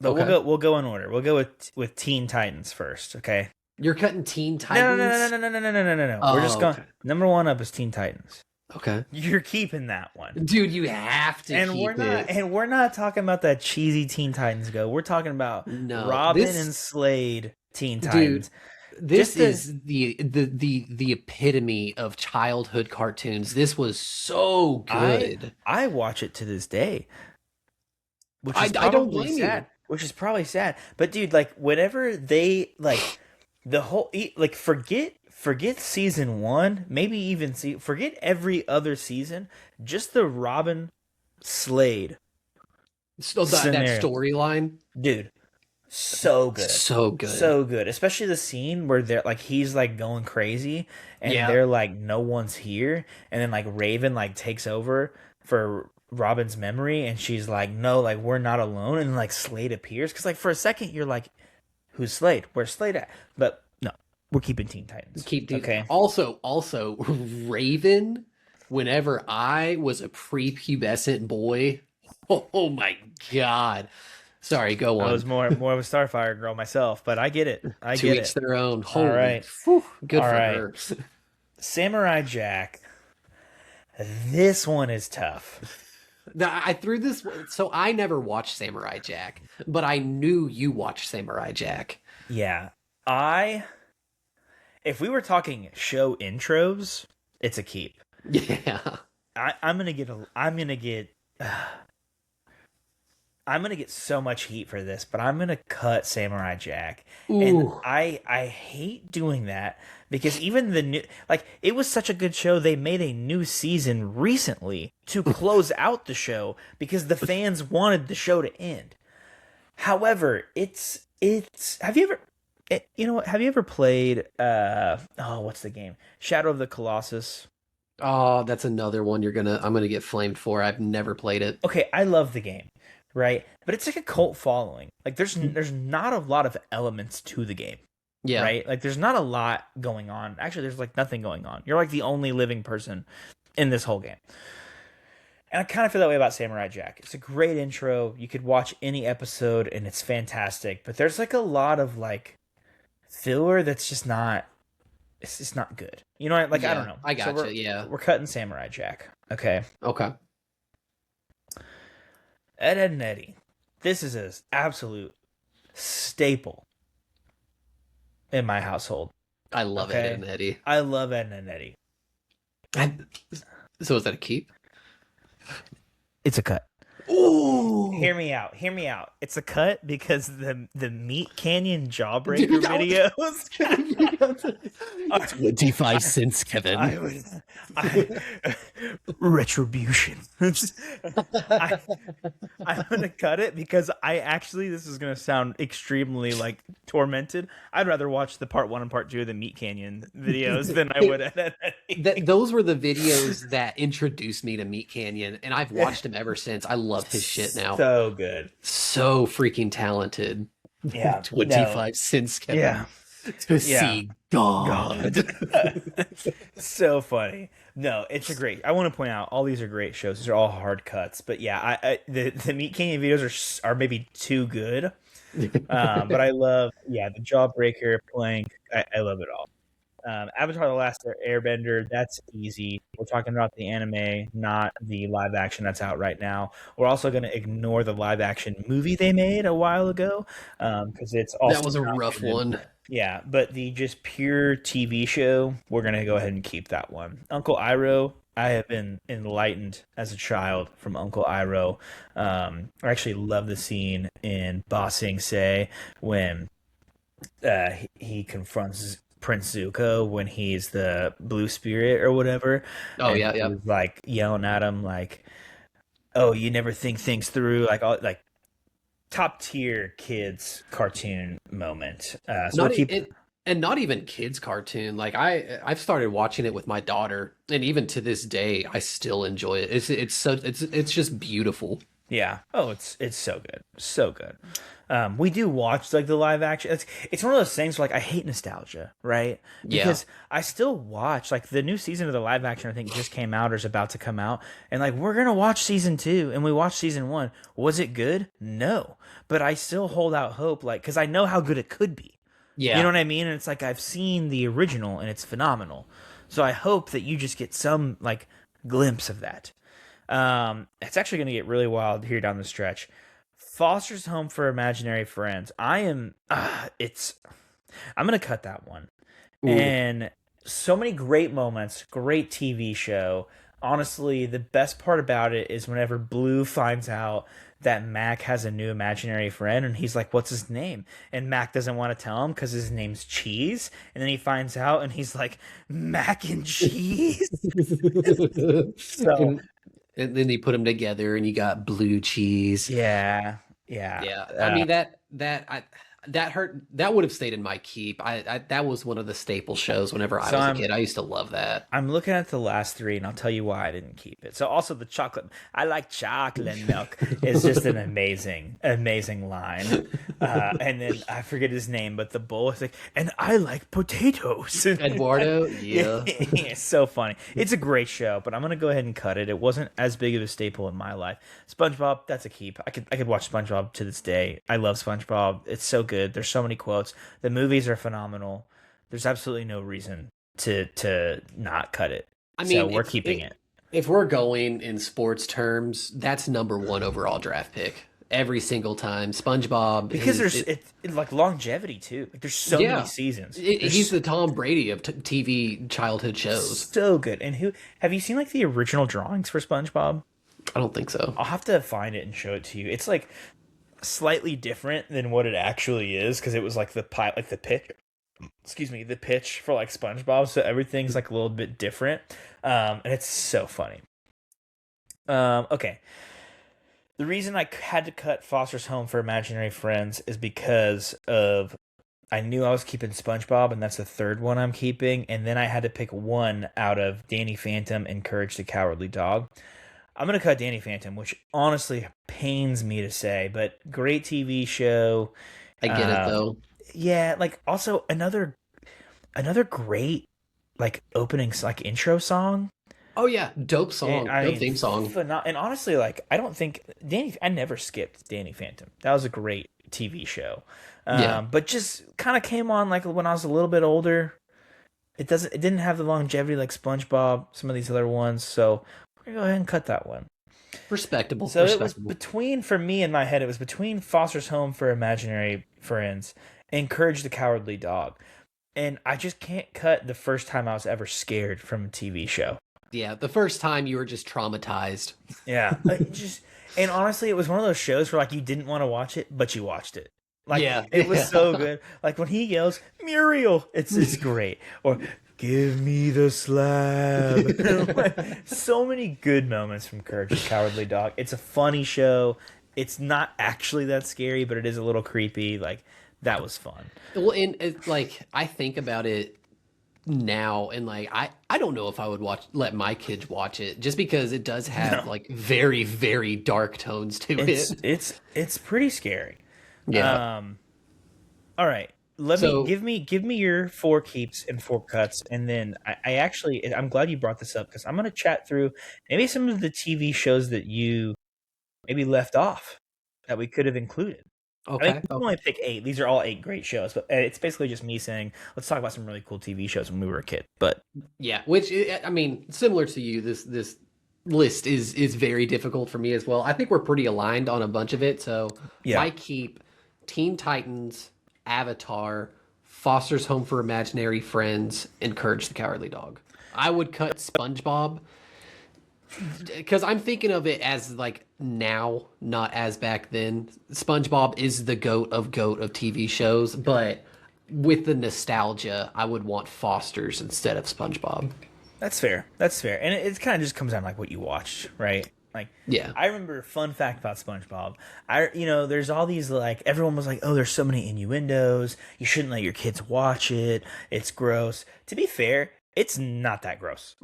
But Okay. we'll go in order. We'll go with Teen Titans first, okay? You're cutting Teen No, no, no, Titans? no, no, no, no, no, no, no, no. We're just Oh, going. okay. Number one up is Teen Titans. Okay. You're keeping that one, Dude, you have to and keep it. we're not talking about that cheesy Teen Titans go. We're talking about No, Robin and this Slade Teen dude, Titans. this Just the is the epitome of childhood cartoons. This was so good. I watch it to this day, which is I don't probably blame sad. you. Which is probably sad. But dude, like whenever they like the whole like forget season one, maybe even forget every other season. Just the Robin Slade So that scenario, storyline, dude, so good, so good. so good. Especially the scene where they're like he's like going crazy, and Yeah. they're like no one's here, and then like Raven like takes over for Robin's memory, and she's like no, like we're not alone, and like Slade appears because like for a second you're like who's Slade? Where's Slade at? But no, we're keeping Teen Titans. Keep doing. Okay. Also, Raven. Whenever I was a prepubescent boy, oh my god. Sorry, go I on. was more of a Starfire girl myself, but I get it. I To get each it. their own. All Holy, right. whew, good All for right. her. Samurai Jack. This one is tough. Now, I threw this. So I never watched Samurai Jack, but I knew you watched Samurai Jack. Yeah. If we were talking show intros, it's a keep. Yeah. I'm gonna get I'm gonna get so much heat for this, but I'm gonna cut Samurai Jack. And Ooh. I hate doing that because even the new like it was such a good show they made a new season recently to close out the show because the fans wanted the show to end. However, it's have you ever you know what have you ever played what's the game? Shadow of the Colossus? Oh, that's another one I'm gonna get flamed for. I've never played it. Okay, I love the game, right? But it's like a cult following. Like there's not a lot of elements to the game, Yeah. right? Like there's not a lot going on. Actually, there's like nothing going on. You're like the only living person in this whole game. And I kind of feel that way about Samurai Jack. It's a great intro. You could watch any episode and it's fantastic, but there's like a lot of like filler that's just not it's just not good. You know what? Like I don't know. I So gotcha. Yeah. we're cutting Samurai Jack. Okay. Okay. Ed, and Eddie. This is an absolute staple in my household. I love Okay. Ed and Eddie. I love Ed and Eddie. So is that a keep? It's a cut. Ooh. Hear me out. Hear me out. It's a cut because the Meat Canyon Jawbreaker Dude, videos. 25 cents, Kevin. Retribution. I'm gonna cut it because this is gonna sound extremely like tormented. I'd rather watch the part 1 and part 2 of the Meat Canyon videos than I would Ed, and Eddie. Those were the videos that introduced me to Meat Canyon, and I've watched him ever since. I love his shit now. So good. So freaking talented. Yeah. 25 cents, Kevin. Yeah. To see God. So funny. No, it's a great. I want to point out all these are great shows. These are all hard cuts, but yeah, the Meat Canyon videos are maybe too good. But I love the Jawbreaker Plank. I love it all. Avatar: The Last Airbender. That's easy. We're talking about the anime, not the live action that's out right now. We're also going to ignore the live action movie they made a while ago because it's also That was a rough one. Yeah, but the just pure TV show, we're going to go ahead and keep that one. Uncle Iroh, I have been enlightened as a child from Uncle Iroh. I actually love the scene in Ba Sing Se when he confronts Prince Zuko when he's the blue spirit or whatever. Oh, and yeah, yeah. he's like yelling at him like, "Oh, you never think things through." Like top tier kids cartoon moment. So we'll Not e- keep. it, and not even kids cartoon. Like I've started watching it with my daughter, and even to this day, I still enjoy it. It's just beautiful. Yeah. Oh, it's so good, so good. We do watch like the live action. It's one of those things where, like I hate nostalgia, right? Yeah, Because I still watch like the new season of the live action. I think just came out or is about to come out, and like we're gonna watch season 2, and we watched season 1. Was it good? No, but I still hold out hope, like because I know how good it could be. You know yeah. what I mean? And it's like I've seen the original, and it's phenomenal. So I hope that you just get some like glimpse of that. It's actually going to get really wild here down the stretch. Foster's Home for Imaginary Friends. I'm going to cut that one. Ooh. And so many great moments, great TV show. Honestly, the best part about it is whenever Blue finds out that Mac has a new imaginary friend and he's like, what's his name? And Mac doesn't want to tell him because his name's Cheese. And then he finds out and he's like, Mac and Cheese? So, and, and then they put them together, and you got blue cheese. yeah, yeah. Yeah, I mean that hurt. That would have stayed in my keep. I that was one of the staple shows whenever I So was a kid. I used to love that. I'm looking at the last three, and I'll tell you why I didn't keep it. So also the chocolate, I like chocolate milk is just an amazing, amazing line. And then I forget his name, but the bull is like, and I like potatoes. Eduardo, yeah. It's so funny. It's a great show, but I'm gonna go ahead and cut it. It wasn't as big of a staple in my life. SpongeBob, that's a keep. I could watch SpongeBob to this day. I love SpongeBob. It's so good. There's so many quotes. The movies are phenomenal. There's absolutely no reason to not cut it. I So mean, we're keeping it. if we're going in sports terms, that's number one overall draft pick every single time. SpongeBob Because is it's like longevity too. Like there's so yeah. many seasons. He's the Tom Brady of TV childhood shows. So good. And who have you seen like the original drawings for SpongeBob? I don't think so. I'll have to find it and show it to you. It's like slightly different than what it actually is because it was like the pitch. Excuse me, the pitch for like SpongeBob, so everything's like a little bit different, and it's so funny. Okay, the reason I had to cut Foster's Home for Imaginary Friends is because of I knew I was keeping SpongeBob, and that's the third one I'm keeping, and then I had to pick one out of Danny Phantom and Courage the Cowardly Dog. I'm gonna cut Danny Phantom, which honestly pains me to say, but great TV show. I get it though. Yeah, like also another great like opening like intro song. Oh yeah, dope song, And, I dope mean, theme song. and honestly, like I don't think I never skipped Danny Phantom. That was a great TV show. Yeah. But just kind of came on like when I was a little bit older. It didn't have the longevity like SpongeBob, some of these other ones. So we're gonna go ahead and cut that one. Respectable. So it was Respectable. between, for me in my head, it was between Foster's Home for Imaginary Friends and Courage the Cowardly Dog. And I just can't cut the first time I was ever scared from a TV show. Yeah, the first time you were just traumatized. Yeah. And honestly, it was one of those shows where like you didn't want to watch it, but you watched it. Like Yeah. it was so good. Like when he yells, Muriel, it's great. Or give me the slab. Like, so many good moments from Courage the Cowardly Dog. It's a funny show. It's not actually that scary, but it is a little creepy. Like that was fun. Well, and it's like I think about it now, and like I don't know if I would let my kids watch it just because it does have like very very dark tones to it. It's pretty scary. Yeah. All right. So Give me your four keeps and four cuts, and then I actually I'm glad you brought this up because I'm gonna chat through maybe some of the TV shows that you maybe left off that we could have included. I okay. think we can only pick 8. These are all 8 great shows, but it's basically just me saying let's talk about some really cool TV shows when we were a kid. But Yeah, which I mean, similar to you, this list is very difficult for me as well. I think we're pretty aligned on a bunch of it. So yeah, my keep: Teen Titans, Avatar, Foster's Home for Imaginary Friends, and Courage the Cowardly Dog. I would cut SpongeBob because I'm thinking of it as like now, not as back then. SpongeBob is the goat of TV shows, but with the nostalgia, I would want Foster's instead of SpongeBob. that's fair. That's fair, and it kind of just comes down to like what you watched, right? Like, Yeah. I remember, fun fact about SpongeBob. There's all these, like, everyone was like, oh, there's so many innuendos. You shouldn't let your kids watch it. It's gross. To be fair, it's not that gross.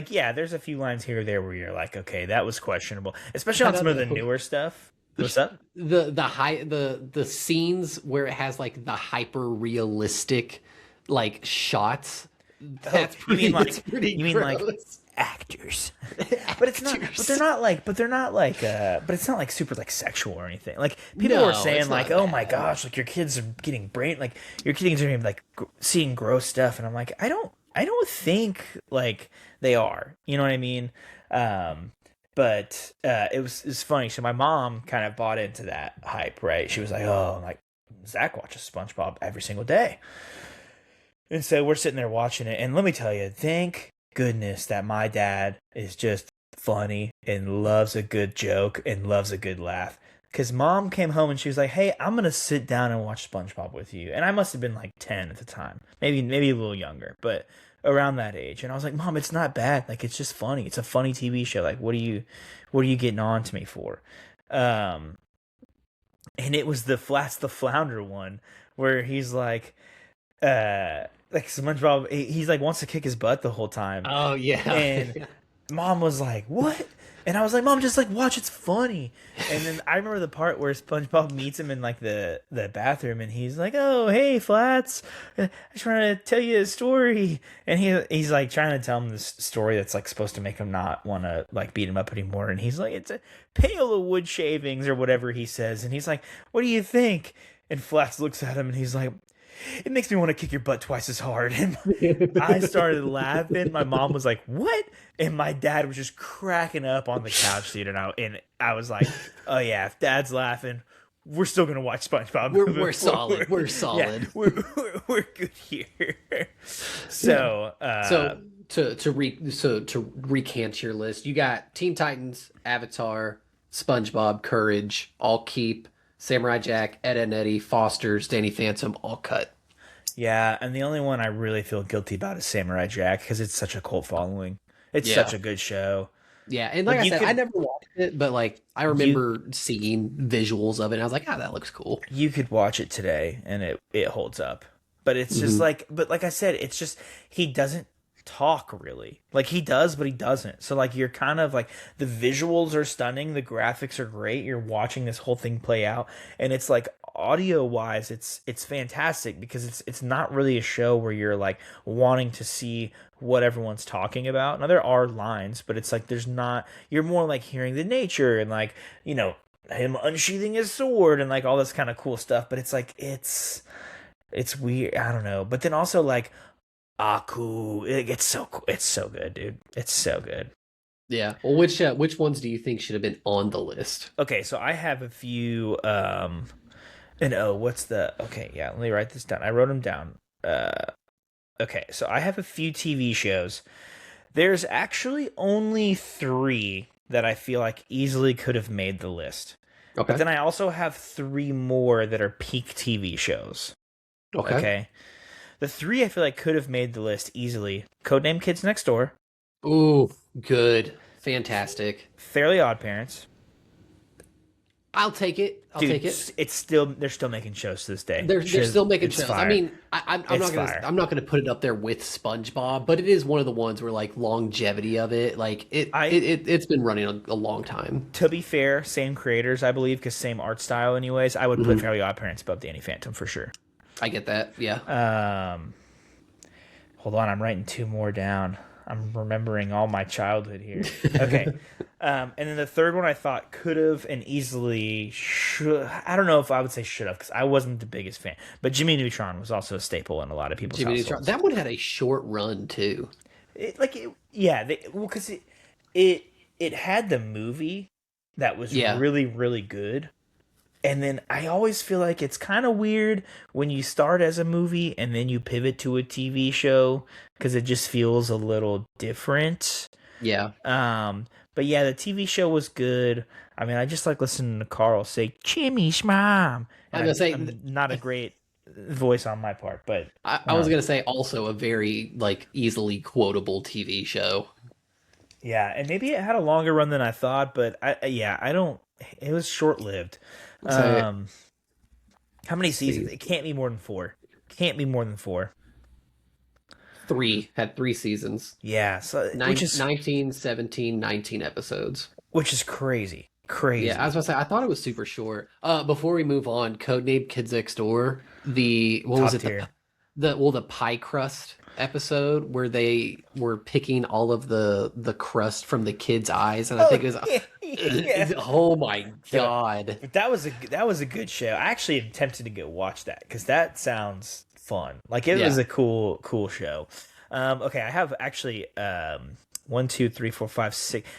Yeah, there's a few lines here or there where you're like, okay, that was questionable, especially I on some don't of the know. newer stuff. What's up? The scenes where it has like the hyper realistic like shots. Oh, That's pretty. That's pretty you mean like gross. actors? But it's not. But Actors. they're not like. But they're not like. But it's not like super like sexual or anything. Like, people No, were saying it's like, not oh my bad. gosh, like your kids are getting like your kids are like seeing gross stuff, and I'm like, I don't think like they are. You know what I mean? Um, but it's funny. So my mom kind of bought into that hype, right? She was like, oh, like Zach watches SpongeBob every single day. And so we're sitting there watching it, and let me tell you, thank goodness that my dad is just funny and loves a good joke and loves a good laugh. Because mom came home and she was like, hey, I'm going to sit down and watch SpongeBob with you. And I must have been like 10 at the time, maybe a little younger, but around that age. And I was like, Mom, it's not bad. Like, it's just funny. It's a funny TV show. Like, what are you getting on to me for? Um, and it was the Flats the Flounder one where he's like SpongeBob, he's like wants to kick his butt the whole time, Oh yeah. and mom was like, "What?" And I was like, "Mom, just like watch, it's funny." And then I remember the part where SpongeBob meets him in like the bathroom, and he's like, "Oh, hey, Flats, I just want to tell you a story." And he's like trying to tell him this story that's like supposed to make him not want to like beat him up anymore. And he's like, "It's a pail of wood shavings," or whatever he says. And he's like, "What do you think?" And Flats looks at him, and he's like, it makes me want to kick your butt twice as hard. And I started laughing. My mom was like, what? And my dad was just cracking up on the couch, dude. And I was like, oh yeah, if dad's laughing, we're still gonna watch SpongeBob. We're solid. We're solid. Yeah, we're good here. So to recant your list, you got Teen Titans, Avatar, SpongeBob, Courage, All Keep, Samurai Jack, Ed, Edd n Eddy, Foster's, Danny Phantom, all cut. yeah, and the only one I really feel guilty about is Samurai Jack because it's such a cult following. It's Yeah. such a good show. Yeah, and like I You said, I could never watched it, but like I you remember seeing visuals of it, and I was like, "Ah, that looks cool." you could watch it today and it holds up. But it's just Hmm. like I said, it's just he doesn't talk really. Like he does, but he doesn't. So like you're kind of like the visuals are stunning, the graphics are great. You're watching this whole thing play out, and it's like audio wise, it's fantastic because it's not really a show where you're like wanting to see what everyone's talking about. Now there are lines, but it's like there's not. You're more like hearing the nature and like him unsheathing his sword and like all this kind of cool stuff. But it's like it's weird. I don't know. But then also like Aku, it's so cool. It's so good, dude. It's so good. Yeah. Well, which ones do you think should have been on the list? Okay, so I have a few. And oh, what's the? Okay, yeah. Let me write this down. I wrote them down. Okay, so I have a few TV shows. There's actually only three that I feel like easily could have made the list. But Okay. then I also have three more that are peak TV shows. Okay. Okay. The three I feel like could have made the list easily. Codename Kids Next Door, Ooh, good, fantastic. Fairly Odd Parents. I'll take it. I'll Dude, take it. they're still making shows to this day. They're still making It's shows. fire. I mean, I'm It's not gonna fire. I'm not gonna put it up there with SpongeBob, but it is one of the ones where like longevity of it, like it's been running a long time. To be fair, same creators, I believe, because same art style. Anyways, I would put Fairly Odd Parents above Danny Phantom for sure. I get that. Yeah. Hold on, I'm writing two more down. I'm remembering all my childhood here. Okay. And then the third one I thought could have and easily should. I don't know if I would say should have because I wasn't the biggest fan. But Jimmy Neutron was also a staple in a lot of people's Jimmy Neutron. households. That one had a short run too. Yeah, because it had the movie that was Yeah. really, really good. And then I always feel like it's kind of weird when you start as a movie and then you pivot to a TV show because it just feels a little different. Yeah. But yeah, the TV show was good. I mean, I just like listening to Carl say "Jimmy's mom." I'm gonna say I'm not a great voice on my part, but I was gonna say also a very like easily quotable TV show. Yeah, and maybe it had a longer run than I thought, but I don't. It was short lived. So Um, how many seasons? see, It can't be more than four. Can't be more than four. three had 3 seasons. Yeah, so Nine, 19, 17, 19 episodes. which is crazy, Yeah, I was crazy. gonna say I thought it was super short. Before we move on, Codename Kids Next Door, the what was Top it, tier. the pie crust episode where they were picking all of the crust from the kids' eyes, and I Oh think it was yeah. oh my But, god. but that was a good show. I actually am tempted to go watch that because that sounds fun. Like it was Yeah. a cool show. Okay, I have actually one, two, three, four, five,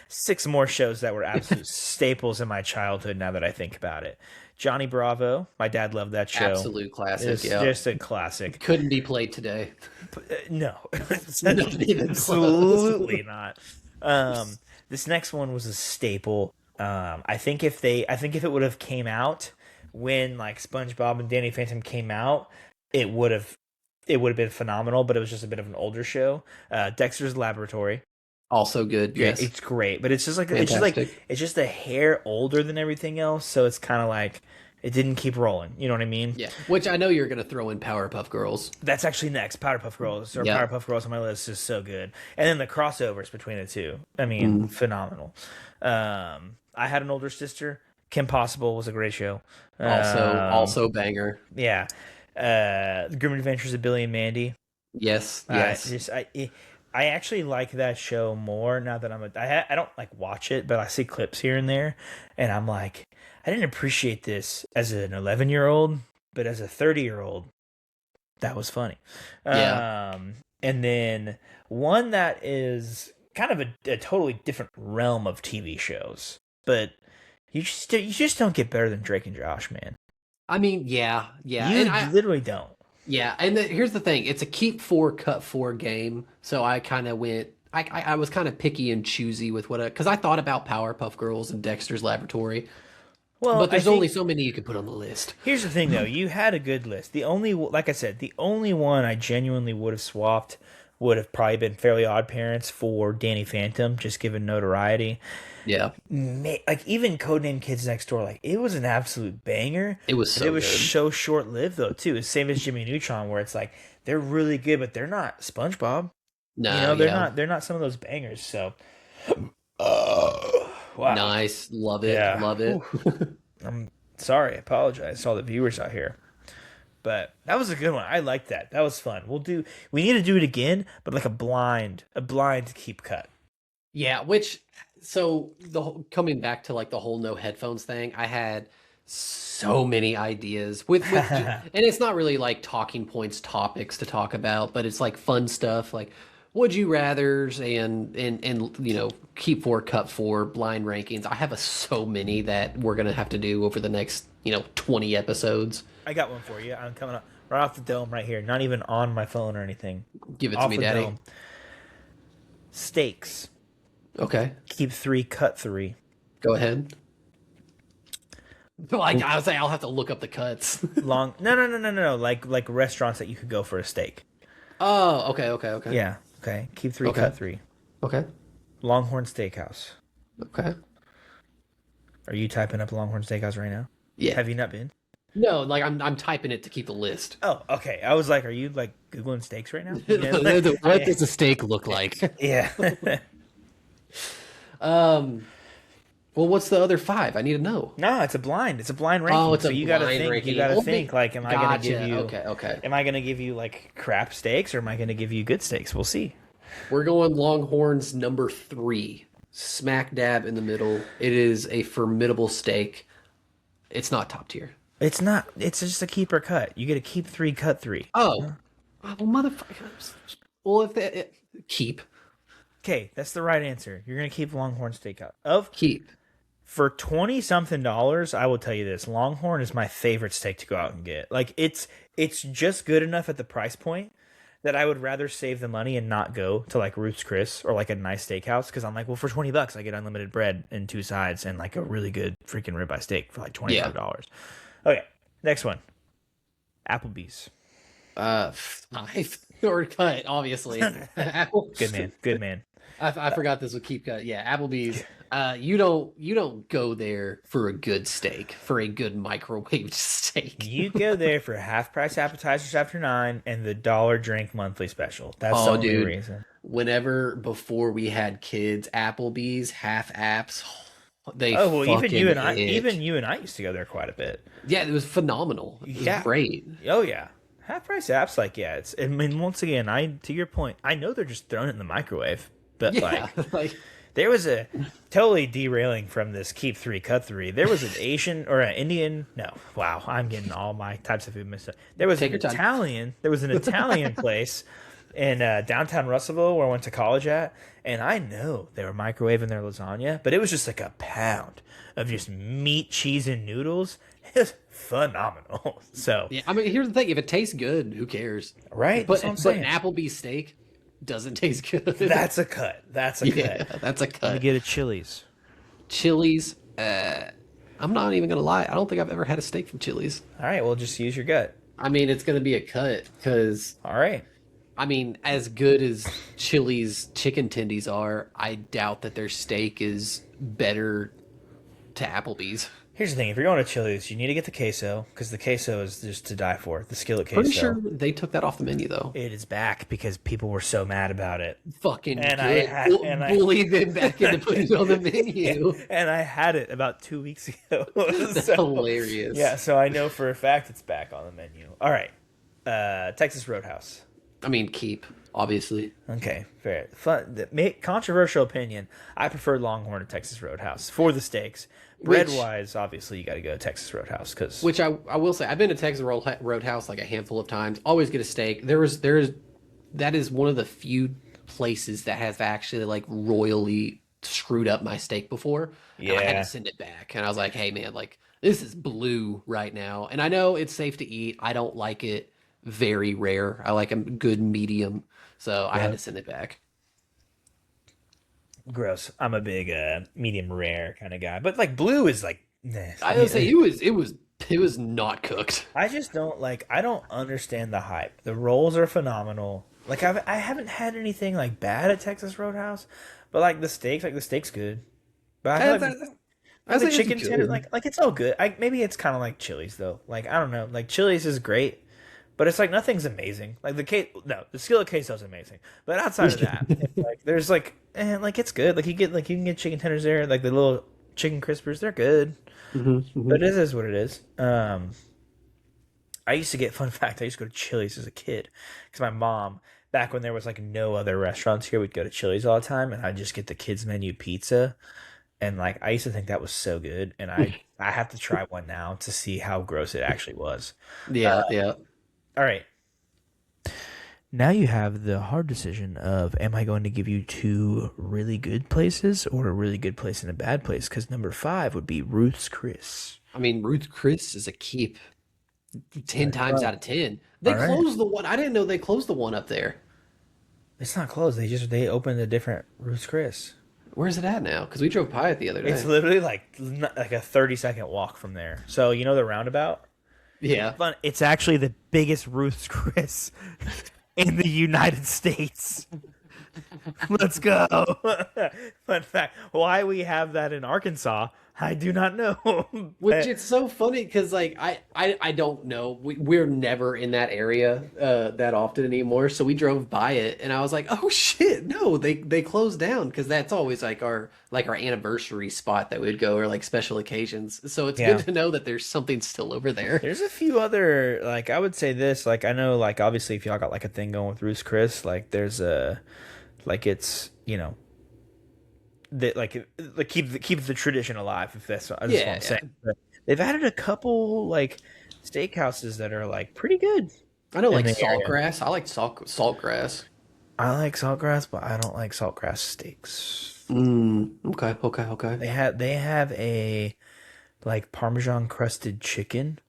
six more shows that were absolute staples in my childhood. Now that I think about it, Johnny Bravo. My dad loved that show. Absolute classic, It's yeah. just a classic. Couldn't be played today. No, Not even close. absolutely not. This next one was a staple. I think if it would have came out when like SpongeBob and Danny Phantom came out, it would have it would have been phenomenal. But it was just a bit of an older show. Dexter's Laboratory. Also good, Yeah, yes. it's great, but Fantastic. it's just a hair older than everything else, so it's kind of like it didn't keep rolling. You know what I mean? Yeah. Which I know you're gonna throw in Powerpuff Girls. That's actually next. Powerpuff Girls or Yeah. Powerpuff Girls on my list is so good, and then the crossovers between the two. I mean, phenomenal. I had an older sister. Kim Possible was a great show. Also banger. Yeah. The Grim Adventures of Billy and Mandy. Yes, yes. I actually like that show more now that I don't like watch it, but I see clips here and there, and I'm like, I didn't appreciate this as an 11-year-old, but as a 30-year-old, that was funny. Yeah. And then one that is kind of a totally different realm of TV shows, but you just don't get better than Drake and Josh, man. I mean, yeah, yeah. You And I literally don't. yeah, and here's the thing. It's a keep four, cut four game. So I kind of went I was kind of picky and choosy with what because I thought about Powerpuff Girls and Dexter's Laboratory, Well, but I there's think only so many you could put on the list. here's the thing, though. You had a good list. Like I said, the only one I genuinely would have swapped would have probably been Fairly Odd Parents for Danny Phantom, just given notoriety. Yeah. Like even Codename Kids Next Door, like it was an absolute banger. It was But so it was good. so short lived though too. It's same as Jimmy Neutron, where it's like they're really good, but they're not SpongeBob. No, They're yeah. not. They're not some of those bangers. So, wow. Nice. Love it. Yeah. Love it. I'm sorry. I apologize to all the viewers out here. But that was a good one. I liked that. That was fun. We need to do it again, but like a blind keep cut. Yeah, which so coming back to like the whole no headphones thing, I had so many ideas with and it's not really like talking points topics to talk about, but it's like fun stuff like would you rathers and keep four cut four blind rankings. I have so many that we're gonna have to do over the next 20 episodes. I got one for you. I'm coming up right off the dome right here. Not even on my phone or anything. Give it to Off me, the Daddy. dome. Steaks. Okay, Keep 3, cut 3. go ahead. Like I was saying, I'll have to look up the cuts. Long. No. Like restaurants that you could go for a steak. Oh, okay. Yeah. Okay. Keep 3, Okay. cut 3. Okay. Longhorn Steakhouse. Okay. Are you typing up Longhorn Steakhouse right now? Yeah. Have you not been? No, like I'm typing it to keep the list. Oh, okay. I was like, are you like Googling steaks right now? What does a steak look like? Yeah. Well, what's the other 5? I need to know. No, it's a blind. It's a blind ranking. Oh, it's so a you gotta blind think. ranking. You gotta Oh, think. Like, am I gonna give Gotcha. you? Okay. Am I gonna give you like crap steaks, or am I gonna give you good steaks? We'll see. We're going Longhorns number 3, smack dab in the middle. It is a formidable steak. It's not top tier. It's not. It's just a keep or cut. You get to keep 3, cut 3. Oh, well, motherfucker. Well, if keep Okay, that's the right answer. You're gonna keep Longhorn Steakhouse. keep. For $20-something, I will tell you this: Longhorn is my favorite steak to go out and get. Like it's just good enough at the price point that I would rather save the money and not go to like Ruth's Chris or like a nice steakhouse because I'm like, well, for $20 I get unlimited bread and 2 sides and like a really good freaking ribeye steak for like $25. Okay, next one, Applebee's. 5. or cut, obviously. Apple. Good man. Good man. I forgot this would keep cut. Yeah, Applebee's. You don't go there for a good steak, for a good microwaved steak. You go there for half price appetizers after 9 and the dollar drink monthly special. That's the Oh, only dude. reason. Whenever before we had kids, Applebee's half apps, they Oh well, even fucking you and I, hit. even you and I used to go there quite a bit. Yeah, it was phenomenal. It was Yeah. great. Oh yeah. Half price apps, like yeah. It's. I mean, once again, to your point, I know they're just throwing it in the microwave, but Yeah, like like there was a totally derailing from this keep three cut three. There was an Asian or an Indian. No, wow, I'm getting all my types of food mixed up. There was take an your time. Italian. There was an Italian place in downtown Russellville where I went to college at, and I know they were microwaving their lasagna, but it was just like a pound of just meat, cheese, and noodles. It was phenomenal. So Yeah, I mean, here's the thing: if it tastes good, who cares? right, But that's what I'm but saying. an Applebee's steak doesn't taste good. That's a cut. That's a yeah, cut. that's a Let me cut. get a Chili's. Chili's. I'm not even gonna lie. I don't think I've ever had a steak from Chili's. All right, well, just use your gut. I mean, it's gonna be a cut because All right. I mean, as good as Chili's chicken tendies are, I doubt that their steak is better to Applebee's. Here's the thing: if you're going to Chili's, you need to get the queso because the queso is just to die for. The skillet queso. Pretty sure they took that off the menu though. It is back because people were so mad about it. Fucking And good. Bully them back into putting it on the menu. And I had it about 2 weeks ago. That's So, hilarious. yeah, so I know for a fact it's back on the menu. All right, Texas Roadhouse. I mean, keep obviously. Okay, fair. Controversial opinion. I prefer Longhorn to Texas Roadhouse for the steaks. Bread wise, obviously you got to go to Texas Roadhouse because Which I will say, I've been to Texas Roadhouse like a handful of times. Always get a steak. That is one of the few places that has actually like royally screwed up my steak before. And I had Yeah. to send it back. And I was like, hey man, like this is blue right now. And I know it's safe to eat. I don't like it very rare. I like a good medium. So I had to send it back. gross. I'm a big medium rare kind of guy, but like blue is like. Nah. I would say it was not cooked. I just don't like. I don't understand the hype. The rolls are phenomenal. Like I haven't had anything like bad at Texas Roadhouse, but like the steak's good. But I feel like I the think chicken it's tender, good. like it's all good. Maybe it's kind of like Chili's though. Like I don't know. Like Chili's is great, but it's like nothing's amazing. Like the skillet queso is amazing, but outside of that, it's like there's like like it's good. Like you can get chicken tenders there, like the little chicken crispers. They're good, but it is what it is. I used to get fun fact. I used to go to Chili's as a kid because my mom. Back when there was like no other restaurants here, we'd go to Chili's all the time, and I'd just get the kids menu pizza. And like I used to think that was so good, and I have to try one now to see how gross it actually was. Yeah, yeah. All right. Now you have the hard decision of am I going to give you two really good places or a really good place and a bad place? Because number 5 would be Ruth's Chris. I mean, Ruth Chris is a keep 10 times out of 10. They All right. closed the one. I didn't know they closed the one up there. It's not closed. They opened a different Ruth's Chris. Where's it at now? Because we drove by it the other day. It's literally like a 30-second walk from there. So you know the roundabout. Yeah. Fun. It's actually the biggest Ruth's Chris in the United States. Let's go. Fun fact. Why we have that in Arkansas, I do not know. Which it's so funny because like I don't know. We're never in that area that often anymore. So we drove by it and I was like, oh shit, no, they closed down because that's always like our anniversary spot that we'd go or like special occasions. So it's Yeah. good to know that there's something still over there. There's a few other, like, I would say this, like, I know, like, obviously if y'all got like a thing going with Ruth's Chris, like there's a, like it's, you know, that like keep the tradition alive. If that's what Yeah, I'm saying. But they've added a couple like steakhouses that are like pretty good. I know like in the area. saltgrass. I like saltgrass. I like saltgrass, but I don't like saltgrass steaks. Okay. They have a like Parmesan crusted chicken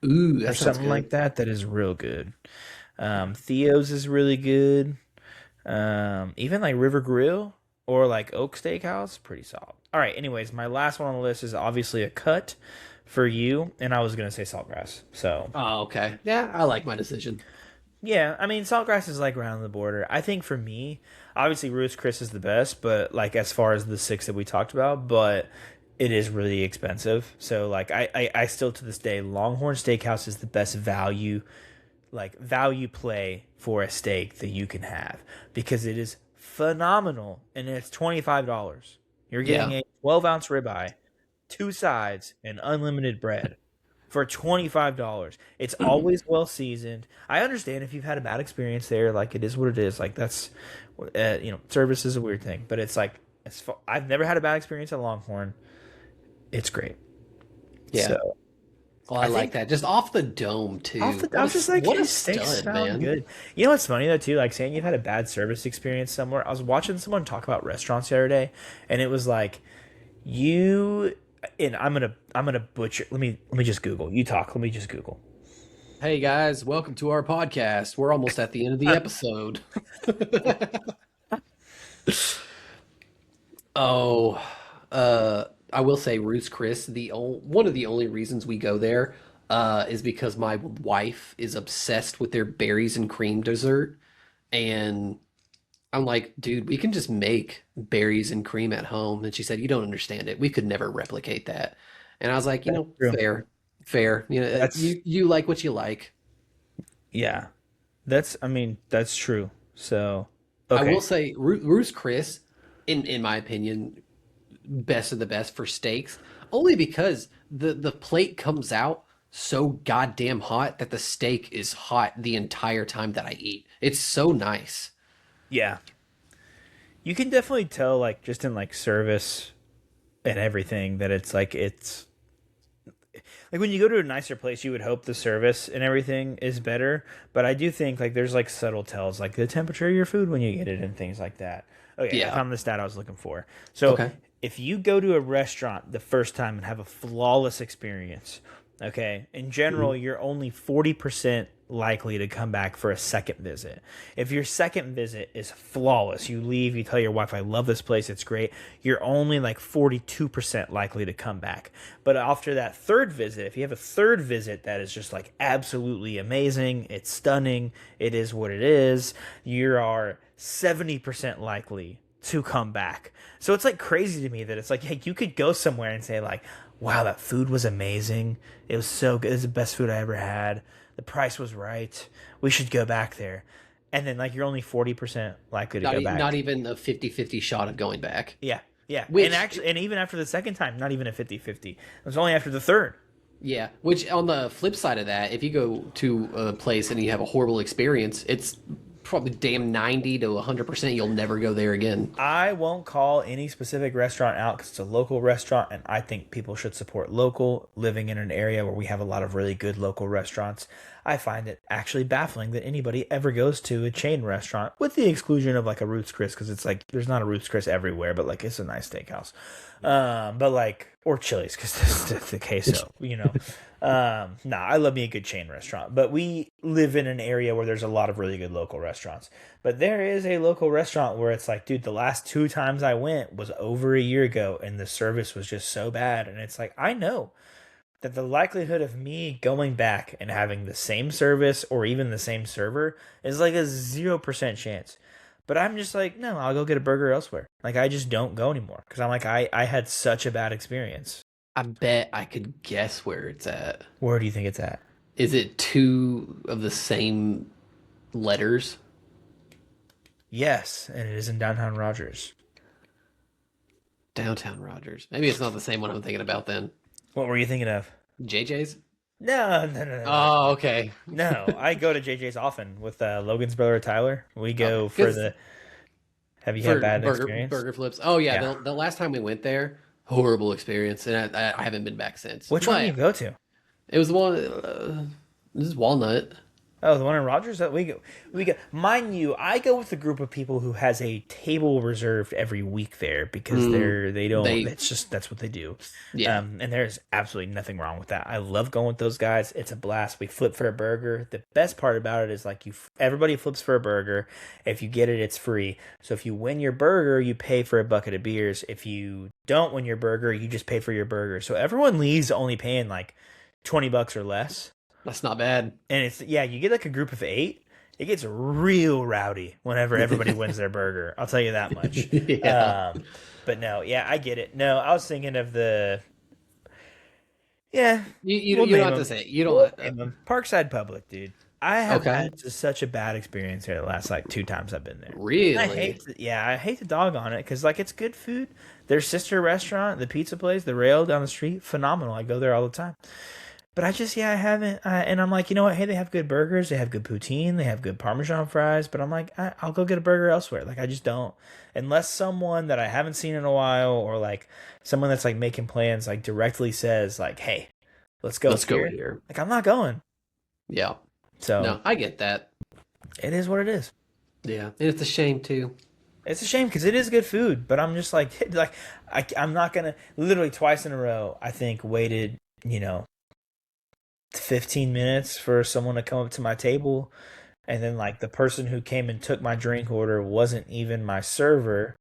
Ooh, or that sounds something good. like that that is real good. Theo's is really good. Even like River Grill or like Oak Steakhouse, pretty solid. All right, anyways, my last one on the list is obviously a cut for you, and I was gonna say Saltgrass. So Oh, okay. Yeah, I like my decision. Yeah, I mean, Saltgrass is like right on the border. I think for me, obviously Ruth's Chris is the best, but like as far as the six that we talked about, but it is really expensive. So like I still to this day, Longhorn Steakhouse is the best value play for a steak that you can have because it is phenomenal and it's $25. You're getting Yeah. a 12-ounce ribeye, two sides, and unlimited bread for $25. It's always well seasoned. I understand if you've had a bad experience there, like it is what it is. Like that's, service is a weird thing, but it's like I've never had a bad experience at Longhorn. It's great. Yeah. So Well, I I like think that. Just off the dome too. I was just like, What a his steaks stud, sound man. good. You know what's funny though too? Like saying you've had a bad service experience somewhere. I was watching someone talk about restaurants the other day, and it was like you and I'm gonna butcher. Let me just Google. You talk. Let me just Google. Hey guys, welcome to our podcast. We're almost at the end of the episode. Oh, I will say, Ruth's Chris. One of the only reasons we go there is because my wife is obsessed with their berries and cream dessert, and I'm like, dude, we can just make berries and cream at home. And she said, you don't understand it. We could never replicate that. And I was like, That's true. fair, fair. That's You like what you like. yeah. I mean, that's true. So I will okay. say, Ruth's Chris, in my opinion, best of the best for steaks, only because the plate comes out so goddamn hot that the steak is hot the entire time that I eat. It's so nice. Yeah. You can definitely tell like just in like service and everything that it's like when you go to a nicer place, you would hope the service and everything is better. But I do think like there's like subtle tells, like the temperature of your food when you get it and things like that. Okay, I Yeah. found the stat I was looking for. So Okay. if you go to a restaurant the first time and have a flawless experience, okay, in Mhm. general, you're only 40% likely to come back for a second visit. If your second visit is flawless, you leave, you tell your wife, I love this place, it's great, you're only like 42% likely to come back. But after that third visit, if you have a third visit that is just like absolutely amazing, it's stunning, it is what it is, you are 70% likely to come back. So it's like crazy to me that it's like, hey, you could go somewhere and say like, wow, that food was amazing. It was so good. It's the best food I ever had. The price was right. We should go back there. And then like you're only 40% likely to go Not back. even a 50-50 shot of going back. Yeah. Yeah. And Which, actually and even after the second time, not even a 50-50. It was only after the third. yeah, which on the flip side of that, if you go to a place and you have a horrible experience, it's probably damn 90 to 100% you'll never go there again. I won't call any specific restaurant out because it's a local restaurant, and I think people should support local. Living in an area where we have a lot of really good local restaurants, I find it actually baffling that anybody ever goes to a chain restaurant, with the exclusion of like a Ruth's Chris, because it's like there's not a Ruth's Chris everywhere, but like it's a nice steakhouse. But like or Chili's because that's the queso, you know. Nah, I love me a good chain restaurant, but we live in an area where there's a lot of really good local restaurants. But there is a local restaurant where it's like, dude, the last two times I went was over a year ago, and the service was just so bad, and it's like I know that the likelihood of me going back and having the same service or even the same server is like a 0% chance. But I'm just like, no, I'll go get a burger elsewhere. Like, I just don't go anymore because I'm like, I had such a bad experience. I bet I could guess where it's at. Where do you think it's at? Is it two of the same letters? Yes, and it is in downtown Rogers. Downtown Rogers. Maybe it's not the same one I'm thinking about then. What were you thinking of? JJ's? No, no, no, no, no. Oh, okay. No, I go to JJ's often with Logan's brother Tyler. We Okay. go for Because the. Have you had for bad experience? burger flips. Oh yeah, Yeah. the last time we went there, horrible experience, and I haven't been back since. Which one do you But go to? it was the one. This is Walnut. Oh, the one in Rogers that we go. Mind you, I go with a group of people who has a table reserved every week there because Mm, they don't. they It's just that's what they do. yeah. And there's absolutely nothing wrong with that. I love going with those guys. It's a blast. We flip for a burger. The best part about it is like everybody flips for a burger. If you get it, it's free. So if you win your burger, you pay for a bucket of beers. If you don't win your burger, you just pay for your burger. So everyone leaves only paying like $20 or less. That's not bad. And it's yeah, you get like a group of 8, it gets real rowdy whenever everybody wins their burger. I'll tell you that much. Yeah. But no, yeah, I get it. No, I was thinking of the yeah, we'll You don't name have to them. say it. You don't We'll have to. name them. Parkside Public, dude. I have Okay. had just such a bad experience here the last like 2 times I've been there. Really? I hate to dog on it because like it's good food. Their sister restaurant, the pizza place, the Rail down the street, phenomenal. I go there all the time. But I just, yeah, I haven't. And I'm like, you know what? Hey, they have good burgers. They have good poutine. They have good Parmesan fries. But I'm like, I'll go get a burger elsewhere. Like, I just don't. Unless someone that I haven't seen in a while or like someone that's like making plans like directly says, like, hey, let's go Let's go here. here. Like, I'm not going. Yeah. So No, I get that. it is what it is. Yeah. And it's a shame too. It's a shame because it is good food. But I'm just like, I'm not going to literally twice in a row, I think, waited, 15 minutes for someone to come up to my table, and then like the person who came and took my drink order wasn't even my server,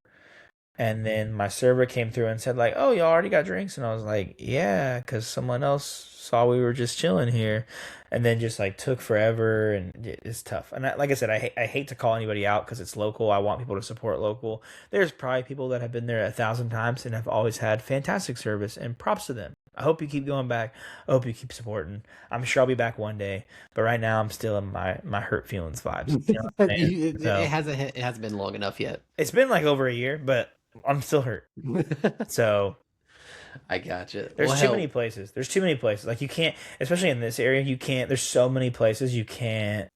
and then my server came through and said like, oh, y'all already got drinks, and I was like, yeah, because someone else saw we were just chilling here, and then just like took forever, and it's tough. And like I said, I hate to call anybody out because it's local. I want people to support local. There's probably people that have been there 1,000 times and have always had fantastic service, and props to them. I hope you keep going back. I hope you keep supporting. I'm sure I'll be back one day, but right now I'm still in my hurt feelings vibes. You know what I'm saying? It hasn't been long enough yet. It's been like over a year, but I'm still hurt. So I gotcha. there's Well, too many places. There's too many places. Like you can't, especially in this area, you can't. There's so many places you can't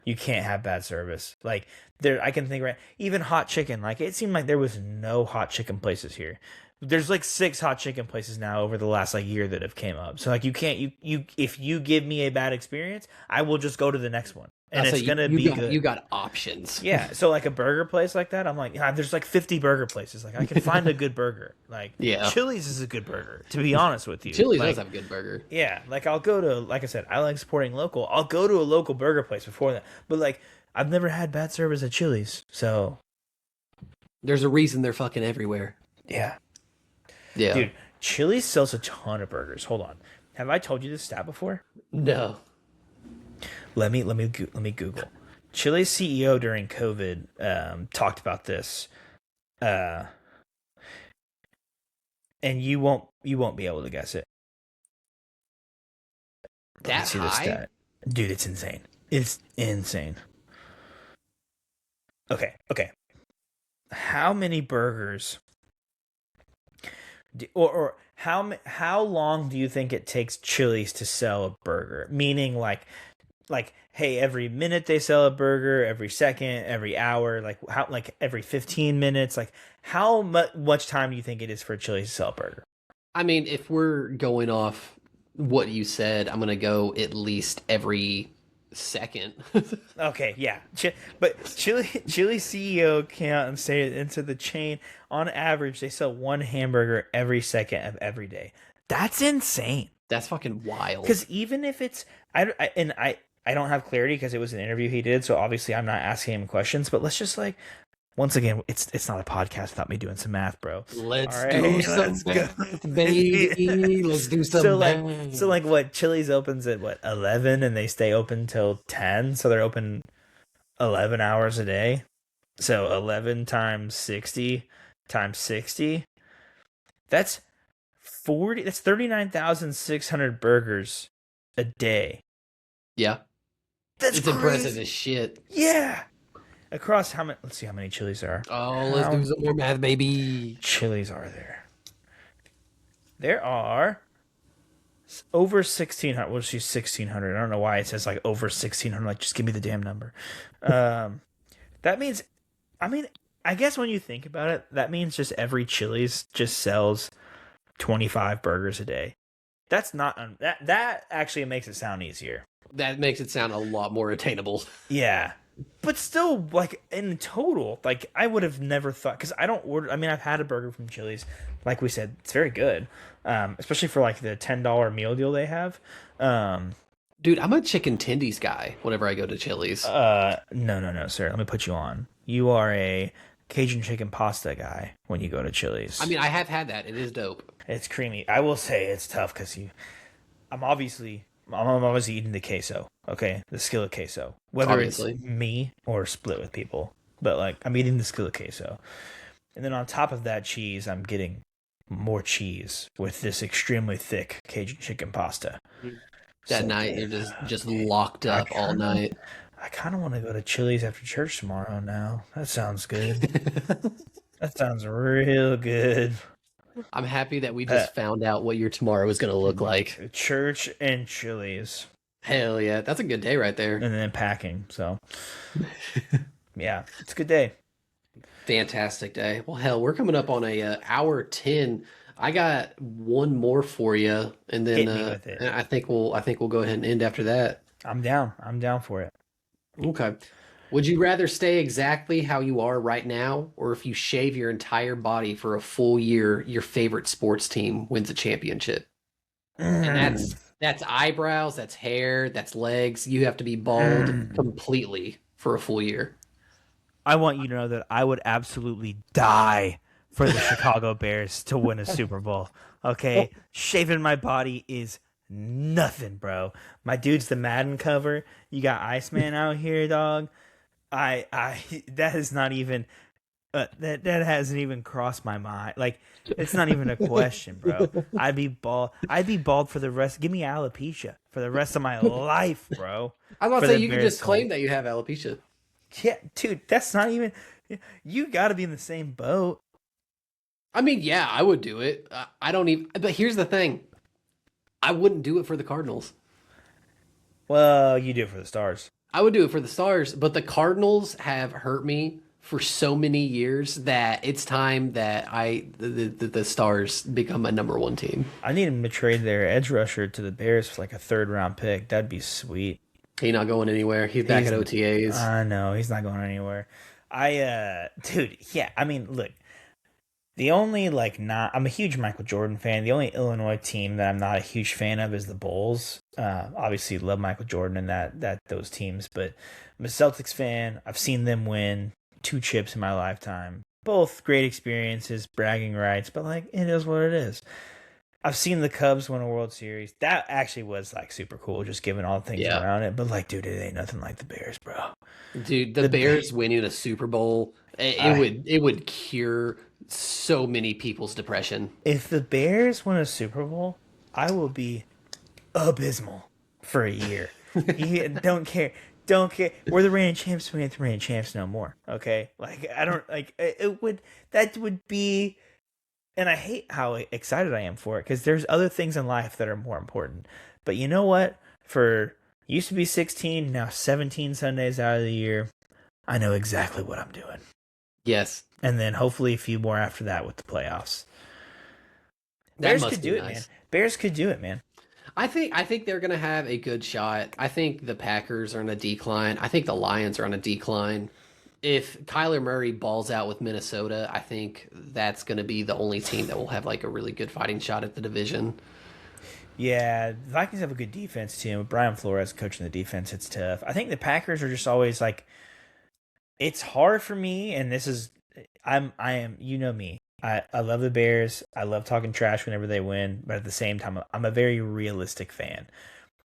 have bad service. Like there, I can think right. Even hot chicken. Like it seemed like there was no hot chicken places here. There's like 6 hot chicken places now over the last like year that have came up. So like you can't you if you give me a bad experience, I will just go to the next one, and it's gonna be good. You got options. Yeah, so like a burger place like that, I'm like, yeah, there's like 50 burger places. Like I can find a good burger. Like Yeah. Chili's is a good burger, to be honest with you. Chili's like, does have a good burger. yeah, like I'll go to, like I said, I like supporting local. I'll go to a local burger place before that. But like I've never had bad service at Chili's, so There's a reason they're fucking everywhere. yeah. Yeah. Dude, Chili's sells a ton of burgers. Hold on. Have I told you this stat before? No. Let me Google. Chili's CEO during COVID talked about this, and you won't be able to guess it. Let me That high? Dude. It's insane. It's insane. Okay. How many burgers? Or how long do you think it takes Chili's to sell a burger? Meaning like hey, every minute they sell a burger, every second, every hour, like every 15 minutes, like how much time do you think it is for Chili's to sell a burger? I mean, if we're going off what you said, I'm gonna go at least every second. Okay, yeah. But Chili CEO came out and said into the chain, on average, they sell 1 hamburger every second of every day. That's insane. That's fucking wild. Because even if it's, I don't have clarity because it was an interview he did, so obviously I'm not asking him questions. But let's just like, once again, it's not a podcast without me doing some math, bro. Let's All do right, some let's go. math, baby. Let's do some math. So like what? Chili's opens at what, 11, and they stay open till 10, so they're open 11 hours a day. So 11 times 60 times 60. That's 40. That's 39,600 burgers a day. Yeah. That's It's crazy. impressive as shit. Yeah. Across how many? Let's see how many Chili's there are. Oh, let's do some more math, baby. Chili's are there? There are over 1,600. We'll just use 1,600. I don't know why it says like over 1,600. Like, just give me the damn number. That means, I mean, I guess when you think about it, that means just every Chili's just sells 25 burgers a day. That's not that actually makes it sound easier. That makes it sound a lot more attainable. Yeah. But still, like, in total, like, I would have never thought, because I don't order, I mean, I've had a burger from Chili's, like we said, it's very good, especially for, like, the $10 meal deal they have. Dude, I'm a chicken tendies guy whenever I go to Chili's. No, sir, let me put you on. You are a Cajun chicken pasta guy when you go to Chili's. I mean, I have had that. It is dope. It's creamy. I will say it's tough, because I'm obviously I'm always eating the queso. Okay, the skillet queso, whether it's Obviously. me or split with people. But like, I'm eating the skillet queso, and then on top of that cheese, I'm getting more cheese with this extremely thick Cajun chicken pasta. That So night dude, you're just locked I up all kind of, night. I kind of want to go to Chili's after church tomorrow. Now that sounds good. That sounds real good. I'm happy that we Uh, just found out what your tomorrow is going to look like. Church and Chili's, Hell yeah, that's a good day right there. and then packing. So yeah, it's a good day. Fantastic day. Well, hell, we're coming up on a hour 10. I got one more for you, and then Hit me with it. I think we'll go ahead and end after that. I'm down. I'm down for it. Okay. Would you rather stay exactly how you are right now, or if you shave your entire body for a full year, your favorite sports team wins a championship? And Mm. that's eyebrows, that's hair, that's legs. You have to be bald Mm. completely for a full year. I want you to know that I would absolutely die for the Chicago Bears to win a Super Bowl. Okay, shaving my body is nothing, bro. My dude's the Madden cover. You got Iceman out here, dog. That is not even that hasn't even crossed my mind. Like, it's not even a question, bro. I'd be bald. I'd be bald for the rest. Give me alopecia for the rest of my life, bro. I was about For to say the you could Bears just to win. claim that you have alopecia. Yeah, dude, that's not even. You got to be in the same boat. I mean, yeah, I would do it. I don't even. But here's the thing: I wouldn't do it for the Cardinals. Well, you do it for the stars. I would do it for the Stars, but the Cardinals have hurt me for so many years that it's time that the Stars become a number one team. I need them to trade their edge rusher to the Bears for like a third round pick. That'd be sweet. He's not going anywhere. He's back He's, at OTAs. I know he's not going anywhere. Dude, yeah. I mean, look, the only like not, I'm a huge Michael Jordan fan. The only Illinois team that I'm not a huge fan of is the Bulls. Obviously, love Michael Jordan and that those teams, but I'm a Celtics fan. I've seen them win two chips in my lifetime. Both great experiences, bragging rights, but like it is what it is. I've seen the Cubs win a World Series. That actually was like super cool, just given all the things Yeah, around it. But like, dude, it ain't nothing like the Bears, bro. dude, the The Bears winning a Super Bowl, I it would cure so many people's depression. If the Bears win a Super Bowl, I will be abysmal for a year. You don't care. Don't care. We're the reigning champs. We ain't the reigning champs no more. Okay. Like I don't like it would. That would be. And I hate how excited I am for it because there's other things in life that are more important. But you know what? For used to be 16, now 17 Sundays out of the year, I know exactly what I'm doing. Yes, And then hopefully a few more after that with the playoffs. that Bears must could be do it, man. nice. Bears could do it, man. I think they're gonna have a good shot. I think the Packers are on a decline. I think the Lions are on a decline. If Kyler Murray balls out with Minnesota, I think that's gonna be the only team that will have like a really good fighting shot at the division. Yeah, the Vikings have a good defense too. With Brian Flores coaching the defense, it's tough. I think the Packers are just always like it's hard for me, and this is I am you know me. I love the Bears. I love talking trash whenever they win, but at the same time, I'm a very realistic fan.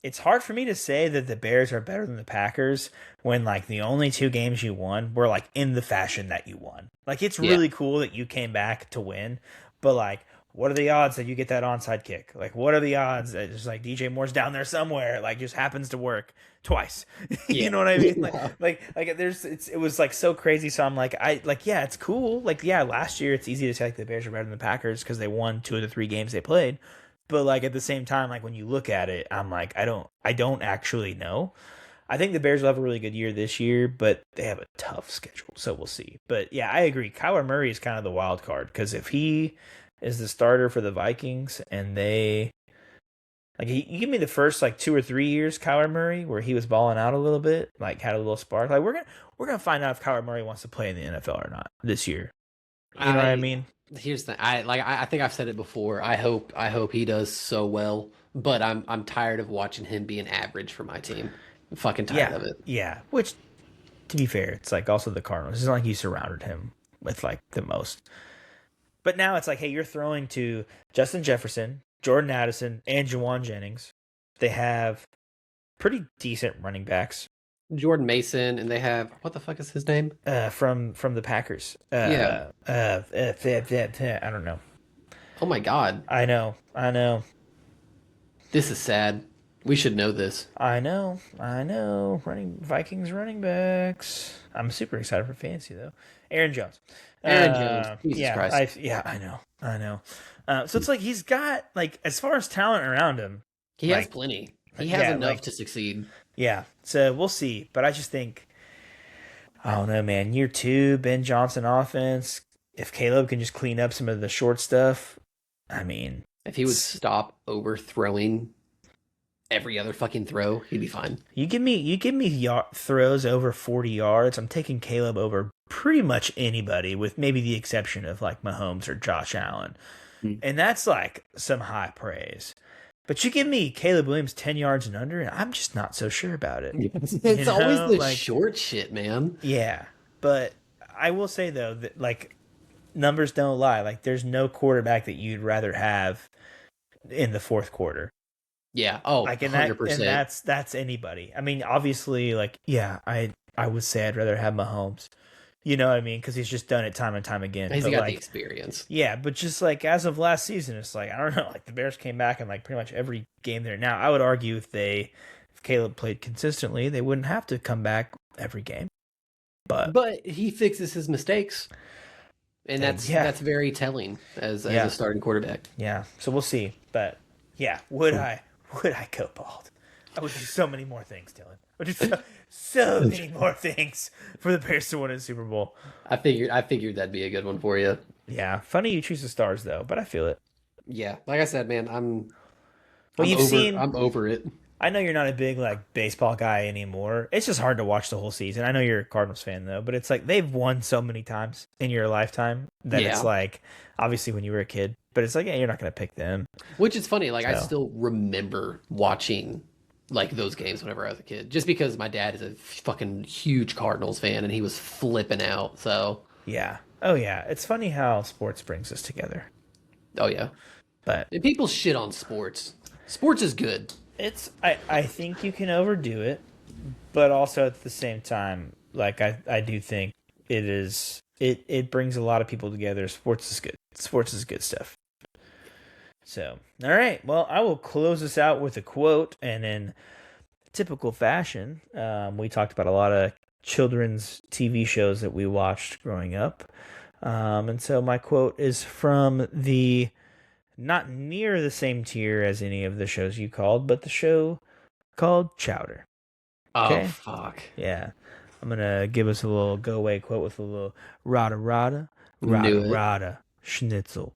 It's hard for me to say that the Bears are better than the Packers when like the only two games you won were like in the fashion that you won. Like it's Yeah. really cool that you came back to win, but like what are the odds that you get that onside kick? Like what are the odds that just like DJ Moore's down there somewhere like just happens to work twice. You Yeah. know what I mean? Yeah. Like there's it was like so crazy so I'm like I like yeah, it's cool. Like yeah, last year it's easy to say like the Bears are better than the Packers cuz they won two of the three games they played. But like at the same time, like when you look at it, I'm like, I don't actually know. I think the Bears will have a really good year this year, but they have a tough schedule, so we'll see. But yeah, I agree. Kyler Murray is kind of the wild card because if he is the starter for the Vikings and they like, you give me the first like 2 or 3 years, Kyler Murray, where he was balling out a little bit, like had a little spark. Like we're gonna find out if Kyler Murray wants to play in the NFL or not this year. You know what I I mean? Here's the I think I've said it before. I hope he does so well, but I'm tired of watching him being average for my team. I'm fucking tired Yeah, of it. yeah. Which, to be fair, it's like also the Cardinals. It's not like you surrounded him with like the most. But now it's like, hey, you're throwing to Justin Jefferson, Jordan Addison, and Juwan Jennings. They have pretty decent running backs. Jordan Mason, and they have what the fuck is his name? From the Packers. Yeah. I don't know. Oh my God, I know. this is sad. We should know this. I know. Running Vikings running backs. I'm super excited for fantasy though. Aaron Jones. Aaron Jones. Jesus Yeah, Christ. I know. So it's like he's got like as far as talent around him, He has like plenty. He has yeah, enough like to succeed. yeah. So we'll see. But I just think I don't know, man. Year two, Ben Johnson offense. If Caleb can just clean up some of the short stuff, I mean, If he would stop overthrowing every other fucking throw, he'd be fine. you give me throws over 40 yards. I'm taking Caleb over pretty much anybody, with maybe the exception of like Mahomes or Josh Allen, and that's like some high praise. But you give me Caleb Williams 10 yards and under, and I'm just not so sure about it. It's always the short shit, man. Yeah, but I will say though that like numbers don't lie. Like there's no quarterback that you'd rather have in the fourth quarter. Yeah. Oh, Like and 100%. that's anybody. I mean, obviously, like yeah, I would say I'd rather have Mahomes. You know what I mean? Because he's just done it time and time again. He's But got the like, experience. yeah, but just like as of last season, it's like I don't know. Like the Bears came back in like pretty much every game there. Now I would argue if Caleb played consistently, they wouldn't have to come back every game. But he fixes his mistakes. And that's very telling as a starting quarterback. Yeah. So we'll see. But yeah, would I go bald? I would do so many more things, Dylan. I would do so many more things for the Bears to win a Super Bowl. I figured that'd be a good one for you. Yeah. Funny you choose the Stars though, but I feel it. Yeah. Like I said, man, I'm over it. I know you're not a big like baseball guy anymore. It's just hard to watch the whole season. I know you're a Cardinals fan though, but it's like they've won so many times in your lifetime that it's like obviously when you were a kid, but it's like yeah, you're not going to pick them. Which is funny. Like I still remember watching like those games whenever I was a kid, just because my dad is a fucking huge Cardinals fan and he was flipping out. So yeah, oh yeah, it's funny how sports brings us together. Oh yeah, but and people shit on sports. Sports is good. I think you can overdo it, but also at the same time, like I do think it brings a lot of people together. Sports is good. Sports is good stuff. So, all right. Well, I will close this out with a quote, and in typical fashion, we talked about a lot of children's TV shows that we watched growing up, and so my quote is from the not near the same tier as any of the shows you called, but the show called Chowder. Okay? Oh, fuck. Yeah. I'm going to give us a little go away quote with a little rada rada, rada rada, schnitzel.